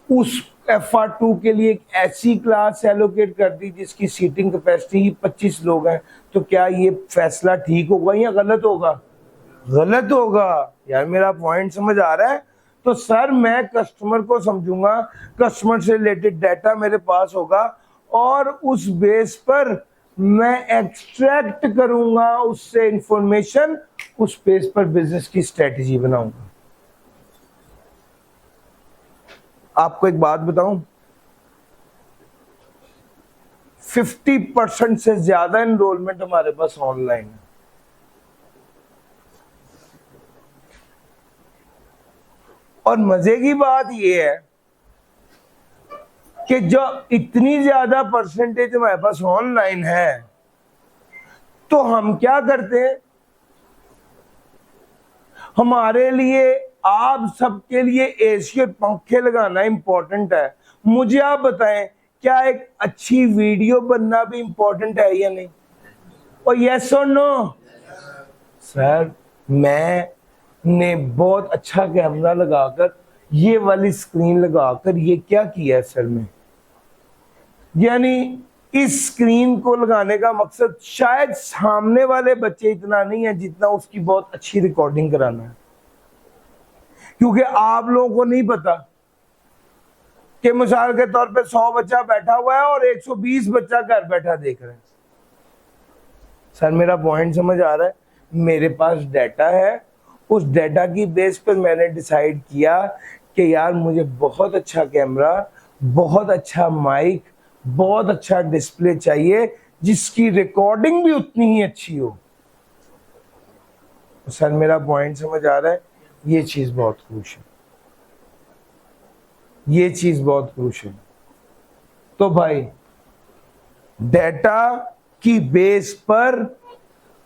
Speaker 1: उस FR2 के लिए एक ऐसी क्लास एलोकेट कर दी जिसकी सीटिंग कैपेसिटी ही 25 लोग हैं, तो क्या ये फैसला ठीक होगा या गलत होगा? गलत होगा। यार मेरा पॉइंट समझ आ रहा है? तो सर मैं कस्टमर को समझूंगा, कस्टमर से रिलेटेड डाटा मेरे पास होगा और उस बेस पर मैं एक्सट्रैक्ट करूंगा उससे इंफॉर्मेशन, उस बेस पर बिजनेस की स्ट्रेटेजी बनाऊंगा। आपको एक बात बताऊं, 50% से ज्यादा एनरोलमेंट हमारे पास ऑनलाइन है। और मजे की बात यह है कि जो इतनी ज्यादा परसेंटेज हमारे पास ऑनलाइन है, तो हम क्या करते हैं, हमारे लिए आप सबके लिए एसी और पंखे लगाना इंपॉर्टेंट है। मुझे आप बताएं, क्या एक अच्छी वीडियो बनना भी इंपॉर्टेंट है या नहीं? और यस और नो? सर मैंने बहुत अच्छा कैमरा लगाकर, ये वाली स्क्रीन लगाकर ये क्या किया है सर में, यानी इस स्क्रीन को लगाने का मकसद शायद सामने वाले बच्चे इतना नहीं है जितना उसकी बहुत अच्छी रिकॉर्डिंग कराना है। क्योंकि आप लोगों को नहीं पता कि मिसाल के तौर पे 100 बच्चा बैठा हुआ है और 120 बच्चा घर बैठा देख रहे हैं। सर मेरा पॉइंट समझ आ रहा है? मेरे पास डाटा है, उस डाटा की बेस पर मैंने डिसाइड किया कि यार मुझे बहुत अच्छा कैमरा, बहुत अच्छा माइक, बहुत अच्छा डिस्प्ले चाहिए जिसकी रिकॉर्डिंग भी उतनी ही अच्छी हो। सर मेरा पॉइंट समझ आ रहा है? ये चीज बहुत क्रूशियल, ये चीज बहुत क्रूशियल। तो भाई डाटा की बेस पर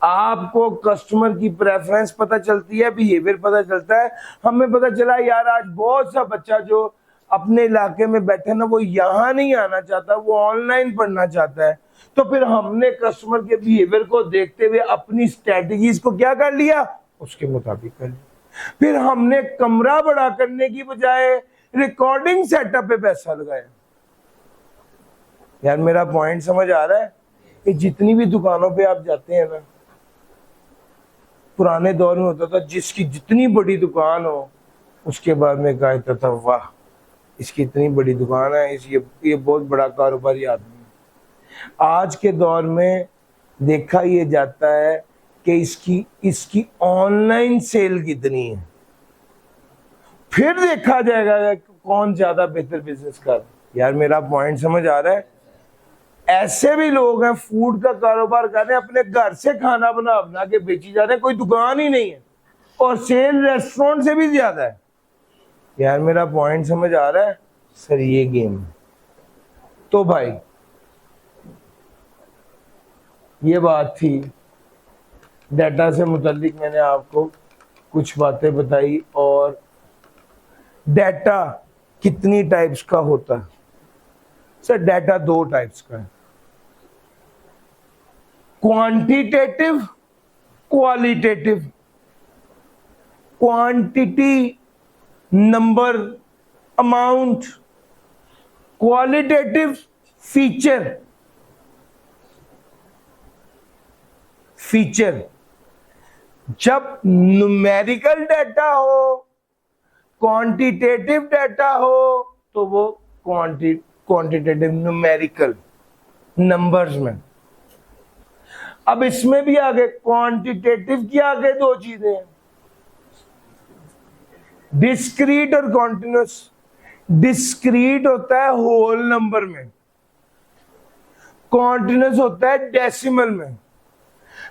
Speaker 1: आपको कस्टमर की प्रेफरेंस पता चलती है, बिहेवियर पता चलता है। हमें पता चला यार आज बहुत सा बच्चा जो अपने इलाके में बैठे ना, वो यहाँ नहीं आना चाहता, वो ऑनलाइन पढ़ना चाहता है। तो फिर हमने कस्टमर के बिहेवियर को देखते हुए अपनी स्ट्रेटजीज को क्या कर लिया, उसके मुताबिक कर लिया। फिर हमने कमरा बड़ा करने की बजाय रिकॉर्डिंग सेटअप पे पैसा लगाया। यार मेरा पॉइंट समझ आ रहा है? कि जितनी भी दुकानों पे आप जाते हैं ना, पुराने दौर में होता था जिसकी जितनी बड़ी दुकान हो उसके बाद में कहता था वाह इसकी इतनी बड़ी दुकान है, ये बहुत बड़ा कारोबारी आदमी है। आज के दौर में देखा ये जाता है कि इसकी ऑनलाइन सेल कितनी है, फिर देखा जाएगा कि कौन ज्यादा बेहतर बिजनेस कर। यार मेरा पॉइंट समझ आ रहा है? ऐसे भी लोग हैं फूड का कारोबार कर रहे हैं, अपने घर से खाना बना बना के बेची जा रहे हैं, कोई दुकान ही नहीं है और सेल रेस्टोरेंट से भी ज्यादा है। यार मेरा पॉइंट समझ आ रहा है? सर ये गेम। तो भाई ये बात थी डाटा से मुतालिक, मैंने आपको कुछ बातें बताई। और डाटा कितनी टाइप्स का होता है? सर डाटा 2 टाइप्स का है, quantitative, qualitative. Quantity number, amount, qualitative feature. Feature जब न्यूमेरिकल डाटा हो, क्वांटिटेटिव डाटा हो, तो वो क्वांटिटेटिव न्यूमेरिकल नंबर्स में। अब इसमें भी आगे क्वांटिटेटिव की आगे 2 चीजें हैं, डिस्क्रीट और कॉन्टिन्यूस। डिस्क्रीट होता है होल नंबर में, कॉन्टिन्यूस होता है डेसिमल में।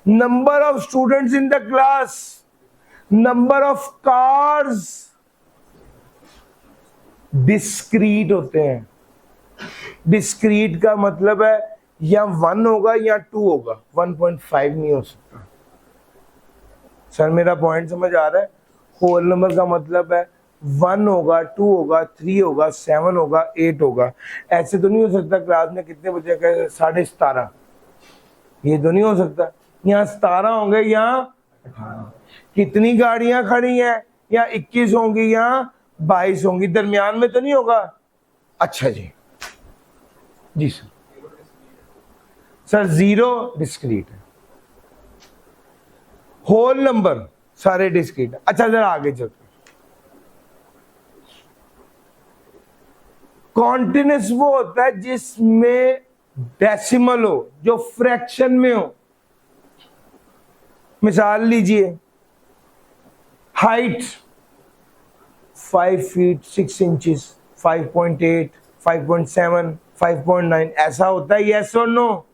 Speaker 1: Number of students in the class, number of cars, discrete होते हैं। डिस्क्रीट का मतलब है या 1 होगा या 2 होगा, 1.5 नहीं हो सकता। सर मेरा पॉइंट समझ आ रहा है? होल नंबर का मतलब है 1 होगा, 2 होगा, 3 होगा, 7 होगा, 8 होगा। ऐसे तो नहीं हो सकता क्लास में कितने बच्चे कहे 17.5, ये तो नहीं हो सकता। यहाँ 17 होंगे, यहाँ 18। कितनी गाड़ियां खड़ी हैं, या 21 होंगी या 22 होंगी, दरमियान में तो नहीं होगा। अच्छा जी, जी सर। सर 0 डिस्क्रीट है, होल नंबर सारे डिस्क्रीट है। अच्छा जरा आगे चलते, कॉन्टिन्यूस वो होता है जिसमें डेसिमल हो, जो फ्रैक्शन में हो। मिसाल लीजिए, हाइट 5 फीट 6 इंचेस, 5.8, 5.7, 5.9, ऐसा होता है, यस और नो।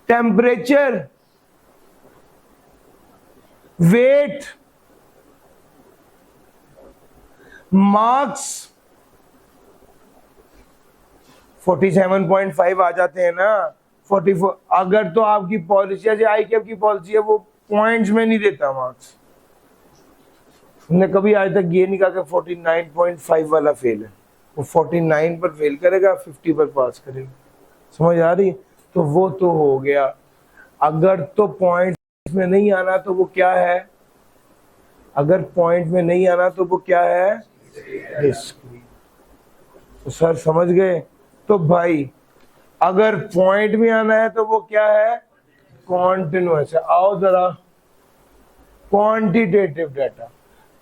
Speaker 1: टेम्परेचर, वेट, मार्क्स 47.5 आ जाते हैं ना, 44। अगर तो आपकी पॉलिसी है, आई की पॉलिसी है, वो पॉइंट्स में नहीं देता मार्क्स। हमने कभी आज तक ये नहीं कहा कि 49.5 वाला फेल है, वो 49 पर फेल करेगा, 50 पर पास करेगा। समझ आ रही? तो वो तो हो गया। अगर तो पॉइंट में नहीं आना तो वो क्या है, अगर पॉइंट में नहीं आना तो वो क्या है, डिस्क्रीट। तो सर समझ गए? तो भाई अगर पॉइंट में आना है तो वो क्या है, कॉन्टिन्यूअस है। आओ जरा, quantitative data.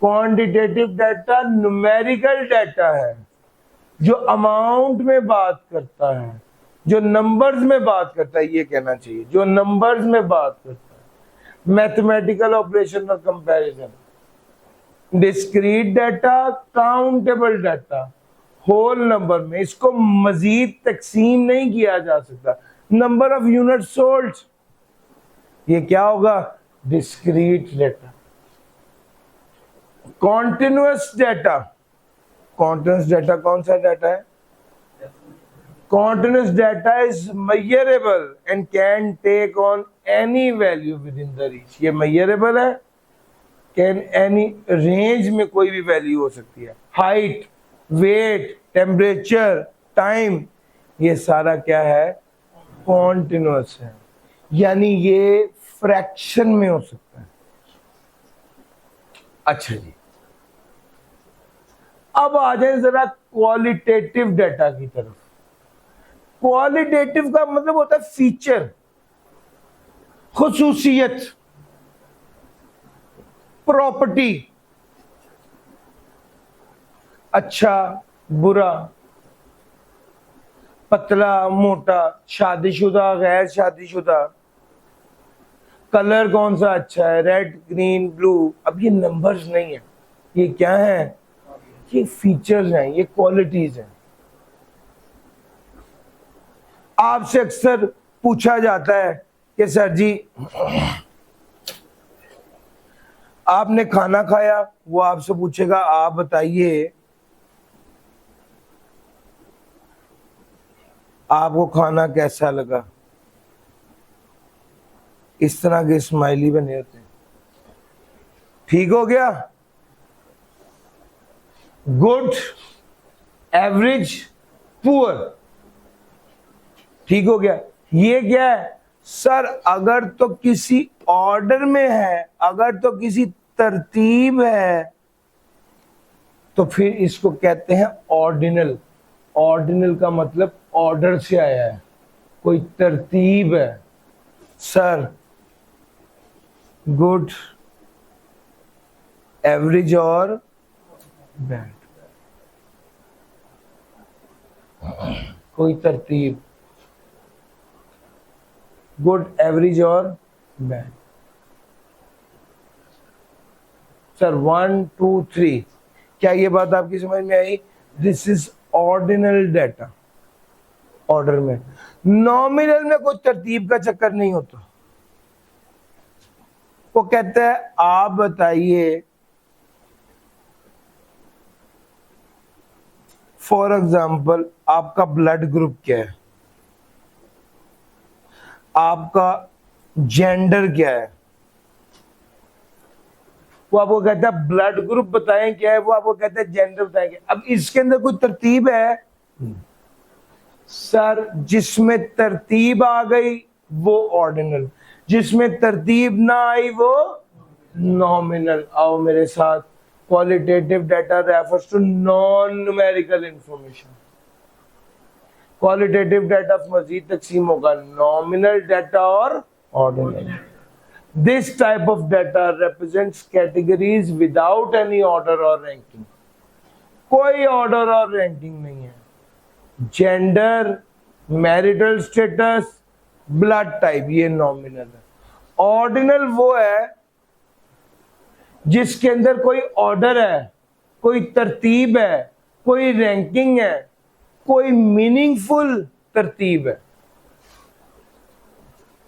Speaker 1: Quantitative data numerical data है, जो अमाउंट में बात करता है, जो नंबर्स में बात करता है, ये कहना चाहिए, जो नंबर्स में बात करता है। मैथमेटिकल ऑपरेशन और comparison. Discrete data, countable data, whole number में। इसको मजीद तकसीम नहीं किया जा सकता। नंबर ऑफ यूनिट सोल्ड, ये क्या होगा, discrete data. Continuous data, continuous data कौन सा डाटा है, continuous data is measurable and can take on any value within the reach। ये measurable है, can any range में कोई भी वैल्यू हो सकती है। हाइट, वेट, टेम्परेचर, टाइम, ये सारा क्या है, कॉन्टिन्यूअस है, यानी ये फ्रैक्शन में हो सकता है। अच्छा जी, अब आ जाए जरा क्वालिटेटिव डाटा की तरफ। क्वालिटेटिव का मतलब होता है फीचर, खुसूसियत, प्रॉपर्टी, अच्छा बुरा, पतला मोटा, शादीशुदा गैर शादीशुदा, कलर कौन सा अच्छा है, रेड ग्रीन ब्लू। अब ये नंबर्स नहीं है, ये क्या है, ये फीचर्स हैं, ये क्वालिटीज हैं। आपसे अक्सर पूछा जाता है कि सर जी आपने खाना खाया, वो आपसे पूछेगा आप बताइए आपको खाना कैसा लगा। इस तरह के स्माइली बने होते हैं। ठीक हो गया, गुड, एवरेज, पुअर। ठीक हो गया। ये क्या है सर, अगर तो किसी ऑर्डर में है, अगर तो किसी तरतीब है, तो फिर इसको कहते हैं ऑर्डिनल। ऑर्डिनल का मतलब ऑर्डर से आया है, कोई तरतीब है। सर गुड, एवरेज और बैड, कोई तरतीब, गुड, एवरेज और बैड। सर 1 2 3, क्या ये बात आपकी समझ में आई? This is ordinal data. Order में, नॉमिनल में कोई तरतीब का चक्कर नहीं होता। वो कहता है आप बताइए, फॉर एग्जाम्पल आपका ब्लड ग्रुप क्या है, आपका जेंडर क्या है। वो आपको कहता है ब्लड ग्रुप बताएं क्या है, वो आपको कहता है जेंडर बताएंगे। अब इसके अंदर कोई तरतीब है सर? जिसमें तरतीब आ गई वो ऑर्डिनल, जिसमें तरतीब ना आई वो नॉमिनल। आओ मेरे साथ, qualitative data refers to non numerical information. Qualitative data मजीद तकसीम होगा नॉमिनल डाटा और ordinal. This type of data represents categories without any order or ranking. कोई ऑर्डर और रैंकिंग नहीं है। Gender, marital status, blood type, ये नॉमिनल है। ऑर्डिनल वो है जिसके अंदर कोई ऑर्डर है, कोई तरतीब है, कोई रैंकिंग है, कोई मीनिंगफुल तरतीब है।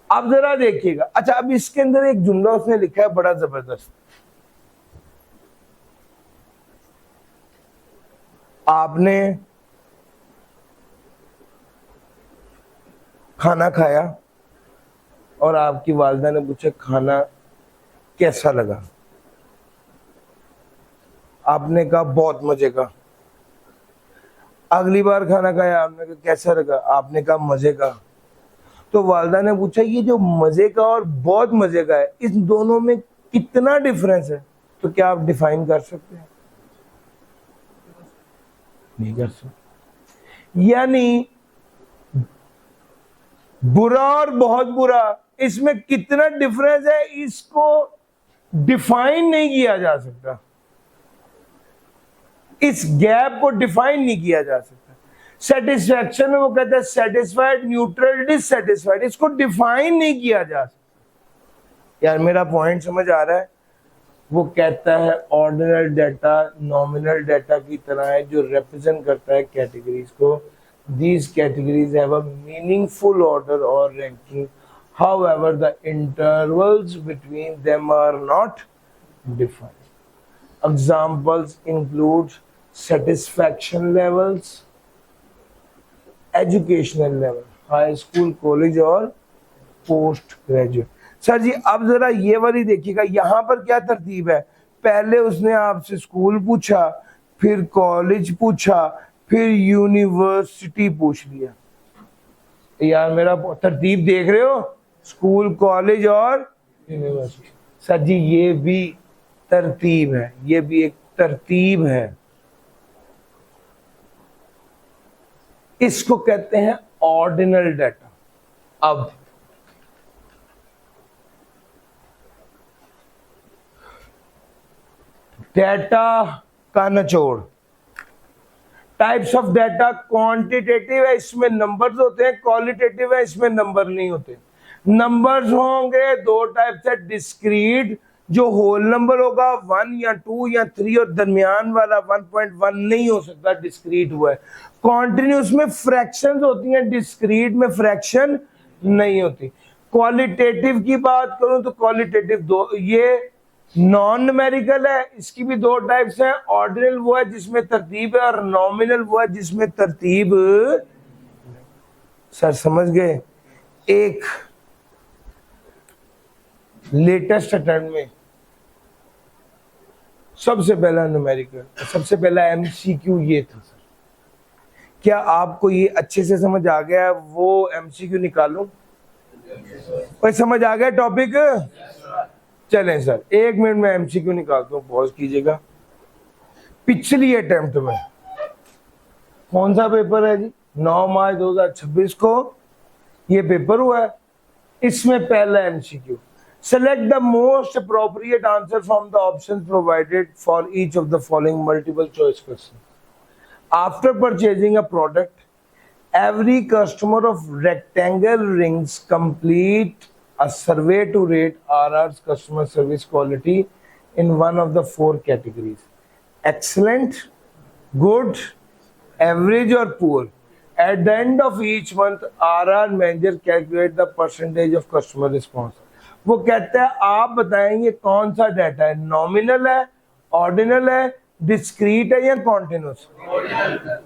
Speaker 1: अब जरा देखिएगा। अच्छा, अब इसके अंदर एक जुमला उसने लिखा है बड़ा जबरदस्त। आपने खाना खाया और आपकी वालिदा ने पूछा खाना कैसा लगा? आपने कहा बहुत मजे का। अगली बार खाना खाया, आपने कहा कैसा लगा? आपने कहा मजे का। तो वालिदा ने पूछा ये जो मजे का और बहुत मजे का है, इस दोनों में कितना डिफरेंस है? तो क्या आप डिफाइन कर सकते हैं? नहीं कर सकते। यानी बुरा और बहुत बुरा, इसमें कितना डिफरेंस है, इसको डिफाइन नहीं किया जा सकता। इस गैप को डिफाइन नहीं किया जा सकता। सेटिस्फैक्शन में वो कहता है सेटिस्फाइड, न्यूट्रल, डिससेटिस्फाइड, इसको डिफाइन नहीं किया जा सकता। यार मेरा पॉइंट समझ आ रहा है? वो कहता है ऑर्डिनल डाटा नॉमिनल डाटा की तरह है जो रिप्रेजेंट करता है कैटेगरीज को। These categories have a meaningful order और ranking, however the intervals between them are not defined. Examples include satisfaction levels, educational level, high school, college और पोस्ट ग्रेजुएट। सर जी अब जरा ये वाली देखिएगा, यहाँ पर क्या तरतीब है? पहले उसने आपसे स्कूल पूछा, फिर कॉलेज पूछा, फिर यूनिवर्सिटी पूछ लिया। यार मेरा तरतीब देख रहे हो? स्कूल, कॉलेज और यूनिवर्सिटी। सर जी ये भी तरतीब है, ये भी एक तरतीब है। इसको कहते हैं ऑर्डिनल डाटा। अब डाटा का निचोड़, टाइप्स ऑफ डाटा क्वांटिटेटिव है, इसमें नंबर्स होते हैं, क्वालिटेटिव है, इसमें नंबर नहीं होते। नंबर्स होंगे दो टाइप से, डिस्क्रीट जो होल नंबर होगा 1 या 2 या 3 और दरमियान वाला 1.1 नहीं हो सकता, डिस्क्रीट हुआ है। कॉन्टिन्यूस में फ्रैक्शंस होती हैं, डिस्क्रीट में फ्रैक्शन नहीं होती। क्वालिटेटिव की बात करूं तो क्वालिटेटिव दो, ये नॉन न्यूमेरिकल है, इसकी भी दो टाइप्स हैं। ऑर्डिनल वो है जिसमें तरतीब है और नॉमिनल वो है जिसमें तरतीब। सर समझ गए? एक लेटेस्ट अटेम्प्ट में सबसे पहला न्यूमेरिकल, सबसे पहला एमसीक्यू ये था। सर क्या आपको ये अच्छे से समझ आ गया? वो एमसीक्यू निकालूं? कोई समझ आ गया टॉपिक? चलें सर 1 मिनट में एमसीक्यू निकालता हूं, पॉज कीजिएगा। पिछली अटेम्प्ट में कौन सा पेपर है जी? 9 मार्च 2026 को ये पेपर हुआ है। इसमें पहला MCQ, select the most appropriate answer from the options provided for each of the following multiple choice questions. After purchasing a product, every customer of rectangle rings complete a survey to rate RR's customer service quality in one of the 4 categories: excellent, good, average or poor. At the end of each month, RR manager calculate the percentage of customer response. वो कहता है आप बताएंगे कौन सा data है, nominal है, ordinal है, डिस्क्रीट है या कॉन्टिन्यूस?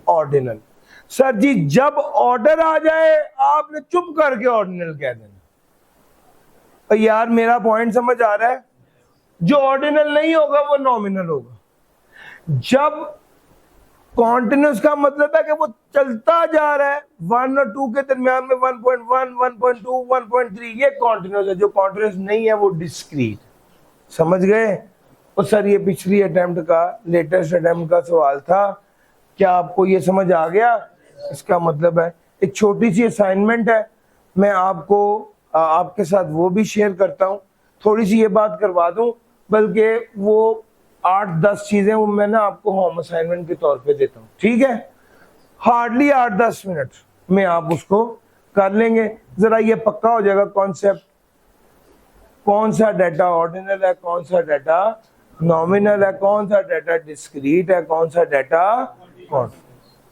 Speaker 1: ऑर्डिनल। सर जी जब ऑर्डर आ जाए आपने चुप करके ऑर्डिनल कह देना। यार मेरा पॉइंट समझ आ रहा है? जो ऑर्डिनल नहीं होगा वो नॉमिनल होगा। जब कॉन्टिन्यूस का मतलब है कि वो चलता जा रहा है, 1 और 2 के दरमियान में 1.1, 1.2, 1.3, ये कॉन्टिन्यूस है। जो कॉन्टिन्यूस नहीं है वो डिस्क्रीट। समझ गए? और सर ये पिछली अटेम्प्ट का, लेटेस्ट अटेम्प्ट का सवाल था, क्या आपको ये समझ आ गया? इसका मतलब है एक छोटी सी असाइनमेंट है, मैं आपको आपके साथ वो भी शेयर करता हूँ। थोड़ी सी ये बात करवा दूँ, बल्कि वो 8-10 चीजें वो मैं ना आपको होम असाइनमेंट के तौर पे देता हूँ, ठीक है? हार्डली 8-10 मिनट में आप उसको कर लेंगे। जरा ये पक्का हो जाएगा कॉन्सेप्ट, कौन सा डाटा ऑर्डिनल है, कौन सा डाटा नॉमिनल है, कौन सा डाटा डिस्क्रीट है, कौन सा डाटा कौन।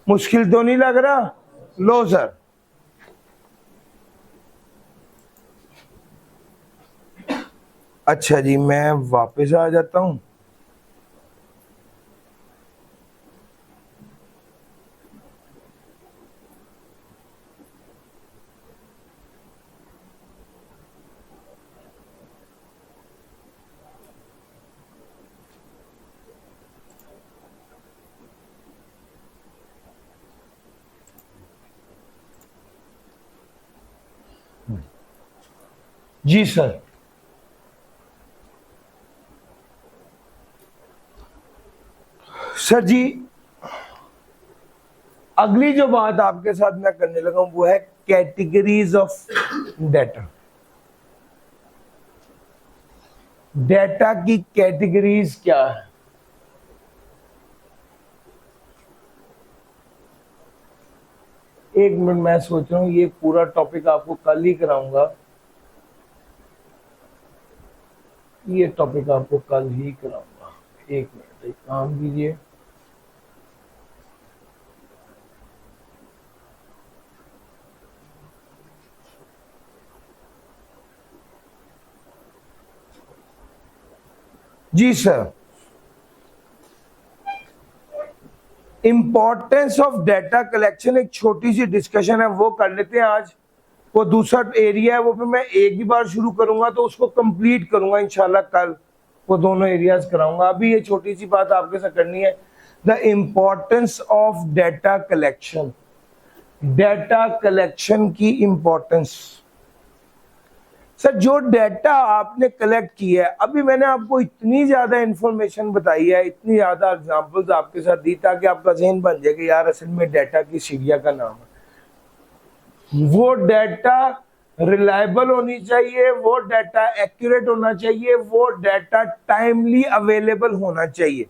Speaker 1: मुश्किल तो नहीं लग रहा? लो सर, अच्छा जी, मैं वापस आ जाता हूं। जी सर, सर जी अगली जो बात आपके साथ मैं करने लगा हूं वो है कैटेगरीज ऑफ डाटा। डाटा की कैटेगरीज क्या है? एक मिनट, मैं सोच रहा हूं ये पूरा टॉपिक आपको कल ही कराऊंगा। ये टॉपिक आपको कल ही कराऊंगा। एक मिनट, एक काम कीजिए। जी sir, importance of data collection एक छोटी सी डिस्कशन है, वो कर लेते हैं आज। वो दूसरा एरिया है, वो फिर मैं एक ही बार शुरू करूंगा तो उसको कंप्लीट करूंगा इंशाल्लाह कल। वो दोनों एरियाज कराऊंगा। अभी ये छोटी सी बात आपके साथ करनी है, the importance of data collection. Data collection की इंपॉर्टेंस। सर जो डाटा आपने कलेक्ट किया है, अभी मैंने आपको इतनी ज्यादा इंफॉर्मेशन बताई है, इतनी ज्यादा एग्जांपल्स आपके साथ दी ताकि आपका ज़हन बन जाए कि यार असल में डाटा की सीढ़ियां का नाम है। वो डाटा रिलायबल होनी चाहिए, वो डाटा एक्यूरेट होना चाहिए, वो डाटा टाइमली अवेलेबल होना चाहिए।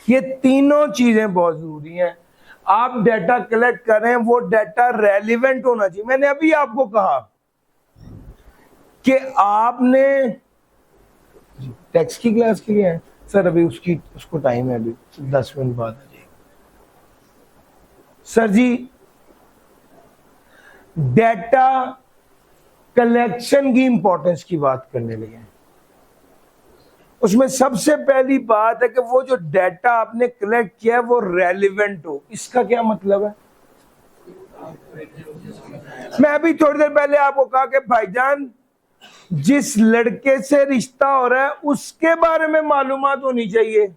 Speaker 1: ये तीनों चीजें बहुत जरूरी हैं। आप डाटा कलेक्ट कर रहे हैं, वो डाटा रेलिवेंट होना चाहिए। मैंने अभी आपको कहा कि आपने टैक्स की क्लास के लिए है सर, अभी उसको टाइम है, अभी 10 मिनट बाद आ जाएगा। सर जी डाटा कलेक्शन की इंपॉर्टेंस की बात करने लगे हैं। उसमें सबसे पहली बात है कि वो जो डाटा आपने कलेक्ट किया है वो रेलिवेंट हो। इसका क्या मतलब है? मैं अभी थोड़ी देर पहले आपको कहा कि भाईजान जिस लड़के से रिश्ता हो रहा है उसके बारे में मालूमात होनी चाहिए।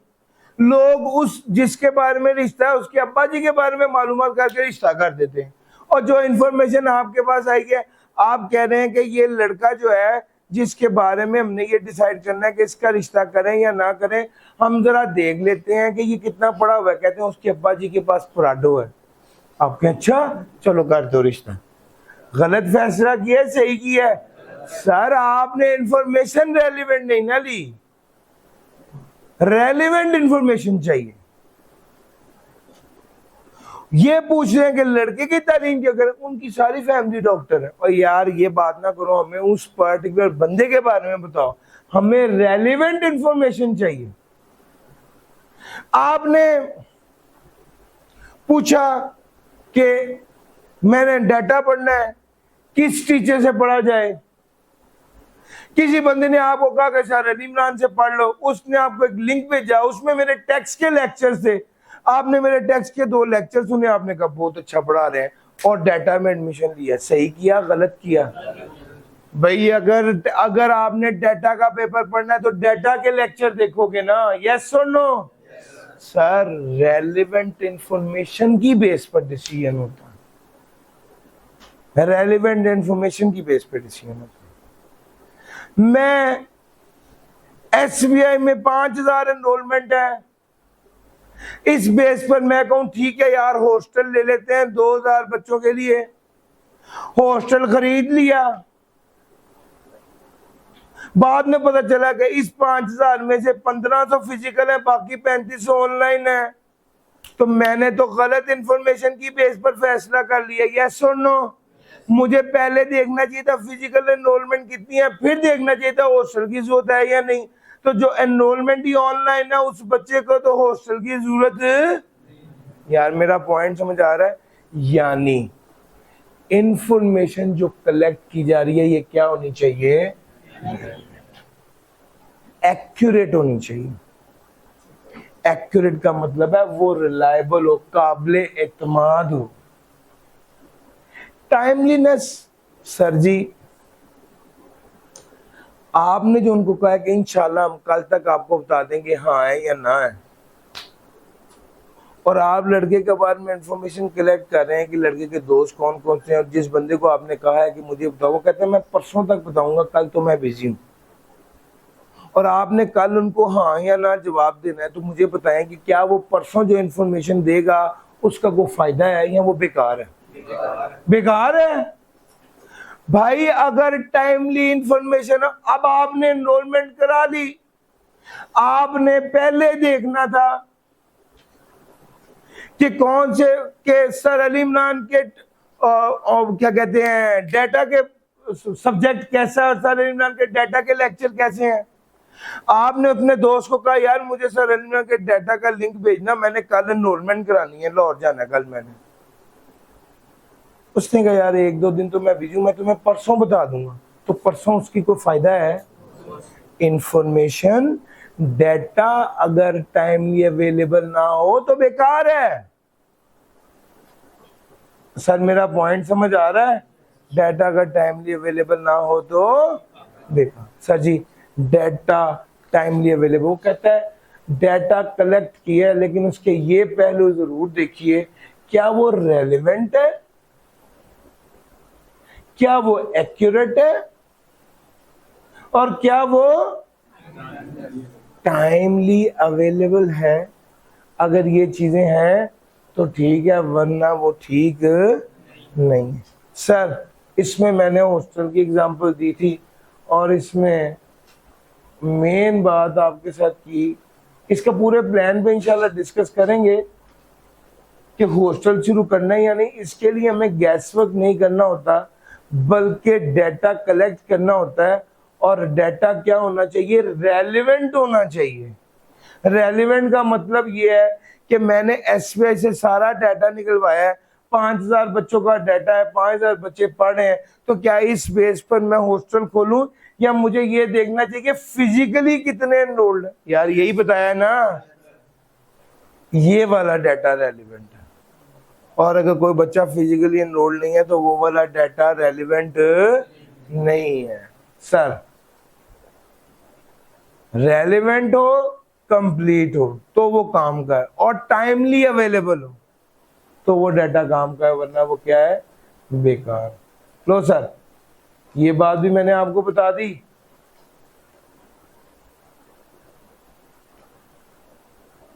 Speaker 1: लोग उस जिसके बारे में रिश्ता है उसके अब्बा जी के बारे में मालूमात करके रिश्ता कर देते हैं। और जो इन्फॉर्मेशन आपके पास आई है, आप कह रहे हैं कि ये लड़का जो है जिसके बारे में हमने ये डिसाइड करना है कि इसका रिश्ता करें या ना करें, हम जरा देख लेते हैं कि ये कितना पढ़ा हुआ है। कहते हैं उसके अब्बा जी के पास पराडो है। आप कहें अच्छा चलो कर दो रिश्ता। गलत फैसला किया है, सही किया है? सर आपने इंफॉर्मेशन रेलिवेंट नहीं ना ली। रेलिवेंट इंफॉर्मेशन चाहिए। ये पूछ रहे हैं कि लड़के की तालीम क्या करें, उनकी सारी फैमिली डॉक्टर है। और यार ये बात ना करो, हमें उस पर्टिकुलर बंदे के बारे में बताओ, हमें रेलिवेंट इंफॉर्मेशन चाहिए। आपने पूछा कि मैंने डाटा पढ़ना है, किस टीचर से पढ़ा जाए? किसी बंदे ने आपको कहा कि सर अली इमरान से पढ़ लो, उसने आपको एक लिंक भेजा, उसमें मेरे टेक्स्ट के लेक्चर थे। आपने मेरे टेक्स्ट के 2 लेक्चर सुने, आपने कहा बहुत अच्छा पढ़ा रहे हैं और डाटा में एडमिशन लिया। सही किया गलत किया? भाई अगर आपने डेटा का पेपर पढ़ना है तो डेटा के लेक्चर देखोगे ना, यस और नो? सर रेलिवेंट इंफॉर्मेशन की बेस पर डिसीजन होता है, रेलिवेंट इंफॉर्मेशन की बेस पर डिसीजन होता है। मैं एसबीआई में 5000 एनरोलमेंट है, इस बेस पर मैं कहूं ठीक है यार हॉस्टल ले लेते हैं 2000 बच्चों के लिए, हॉस्टल खरीद लिया। बाद में पता चला कि इस 5000 में से 1500 फिजिकल है, बाकी 3500 ऑनलाइन है, तो मैंने तो गलत इंफॉर्मेशन की बेस पर फैसला कर लिया, यस और नो? मुझे पहले देखना चाहिए था फिजिकल एनरोलमेंट कितनी है, फिर देखना चाहिए था हॉस्टल की जरूरत है या नहीं। तो जो एनरोलमेंट ही ऑनलाइन है उस बच्चे को तो हॉस्टल की जरूरत, यार मेरा पॉइंट समझ आ रहा है? यानी इंफॉर्मेशन जो कलेक्ट की जा रही है ये क्या होनी चाहिए? एक्यूरेट होनी चाहिए। एक्यूरेट का मतलब है वो रिलायबल हो, काबिले एतमाद हो। टाइमलीनेस, सर जी आपने जो उनको कहा है कि इंशाल्लाह हम कल तक आपको बता देंगे हाँ है या ना है, और आप लड़के के बारे में इंफॉर्मेशन कलेक्ट कर रहे हैं कि लड़के के दोस्त कौन कौन से हैं, और जिस बंदे को आपने कहा है कि मुझे बताओ वो कहते हैं मैं परसों तक बताऊंगा, कल तो मैं बिजी हूँ, और आपने कल उनको हाँ या ना जवाब देना है, तो मुझे बताएं कि क्या वो परसों जो इंफॉर्मेशन देगा उसका कोई फायदा है या वो बेकार है? बेकार है भाई। अगर टाइमली इंफॉर्मेशन, अब आपने एनरोलमेंट करा ली, आपने पहले देखना था कि कौन से के सर अली इमरान के क्या कहते हैं डेटा के सब्जेक्ट कैसा है और सर अली इमरान के डेटा के लेक्चर कैसे हैं। आपने अपने दोस्त को कहा यार मुझे सर अली इमरान के डेटा का लिंक भेजना, मैंने कल एनरोलमेंट करानी है, लाहौर जाना है कल मैंने। उसने कहा यार 1-2 दिन तो मैं बिजी हूं, मैं तुम्हें परसों बता दूंगा, तो परसों उसकी कोई फायदा है? इंफॉर्मेशन डेटा अगर टाइमली अवेलेबल ना हो तो बेकार है। सर मेरा पॉइंट समझ आ रहा है? डेटा अगर टाइमली अवेलेबल ना हो तो बेकार। सर जी डेटा टाइमली अवेलेबल, वो कहता है डेटा कलेक्ट किया लेकिन उसके ये पहलू जरूर देखिए, क्या वो रेलेवेंट है, क्या वो एक्यूरेट है, और क्या वो टाइमली अवेलेबल है। अगर ये चीजें हैं तो ठीक है, वरना वो ठीक नहीं है। सर इसमें मैंने हॉस्टल की एग्जांपल दी थी, और इसमें मेन बात आपके साथ की, इसका पूरे प्लान पे इंशाल्लाह डिस्कस करेंगे कि हॉस्टल शुरू करना है या नहीं। इसके लिए हमें गैस वर्क नहीं करना होता, बल्कि डेटा कलेक्ट करना होता है, और डेटा क्या होना चाहिए? रेलिवेंट होना चाहिए। रेलिवेंट का मतलब ये है कि मैंने एसबीआई से सारा डाटा निकलवाया है, 5000 बच्चों का डाटा है, 5000 बच्चे पढ़ रहे हैं, तो क्या इस बेस पर मैं हॉस्टल खोलूं, या मुझे ये देखना चाहिए कि फिजिकली कितने एनरोल्ड है? यार यही बताया ना, ये वाला डाटा रेलिवेंट है। और अगर कोई बच्चा फिजिकली एनरोल्ड नहीं है तो वो वाला डाटा रेलिवेंट नहीं है। सर रेलिवेंट हो, कंप्लीट हो तो वो काम का है, और टाइमली अवेलेबल हो तो वो डाटा काम का है, वरना वो क्या है? बेकार। लो सर ये बात भी मैंने आपको बता दी।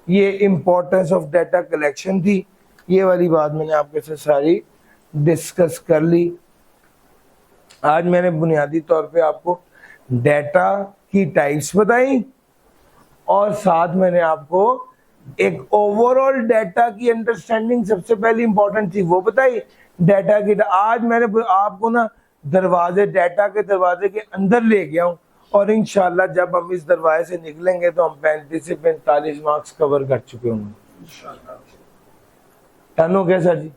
Speaker 1: ये इंपॉर्टेंस ऑफ डाटा कलेक्शन थी, ये वाली बात मैंने आपके साथ सारी डिस्कस कर ली। आज मैंने बुनियादी तौर पे आपको डाटा की टाइप्स बताई, और साथ मैंने आपको एक ओवरऑल डाटा की अंडरस्टैंडिंग सबसे पहली इंपॉर्टेंट थी वो बताई। डाटा की आज मैंने आपको ना दरवाजे, डाटा के दरवाजे के अंदर ले गया हूँ, और इंशाल्लाह जब हम इस दरवाजे से निकलेंगे तो हम 35 से 45 मार्क्स कवर कर चुके होंगे। डन हो गया सर जी?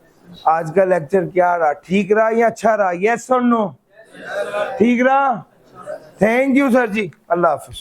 Speaker 1: आज का लेक्चर क्या रहा? ठीक रहा या अच्छा रहा? यस और नो? ठीक रहा? थैंक यू सर जी, अल्लाह हाफिज।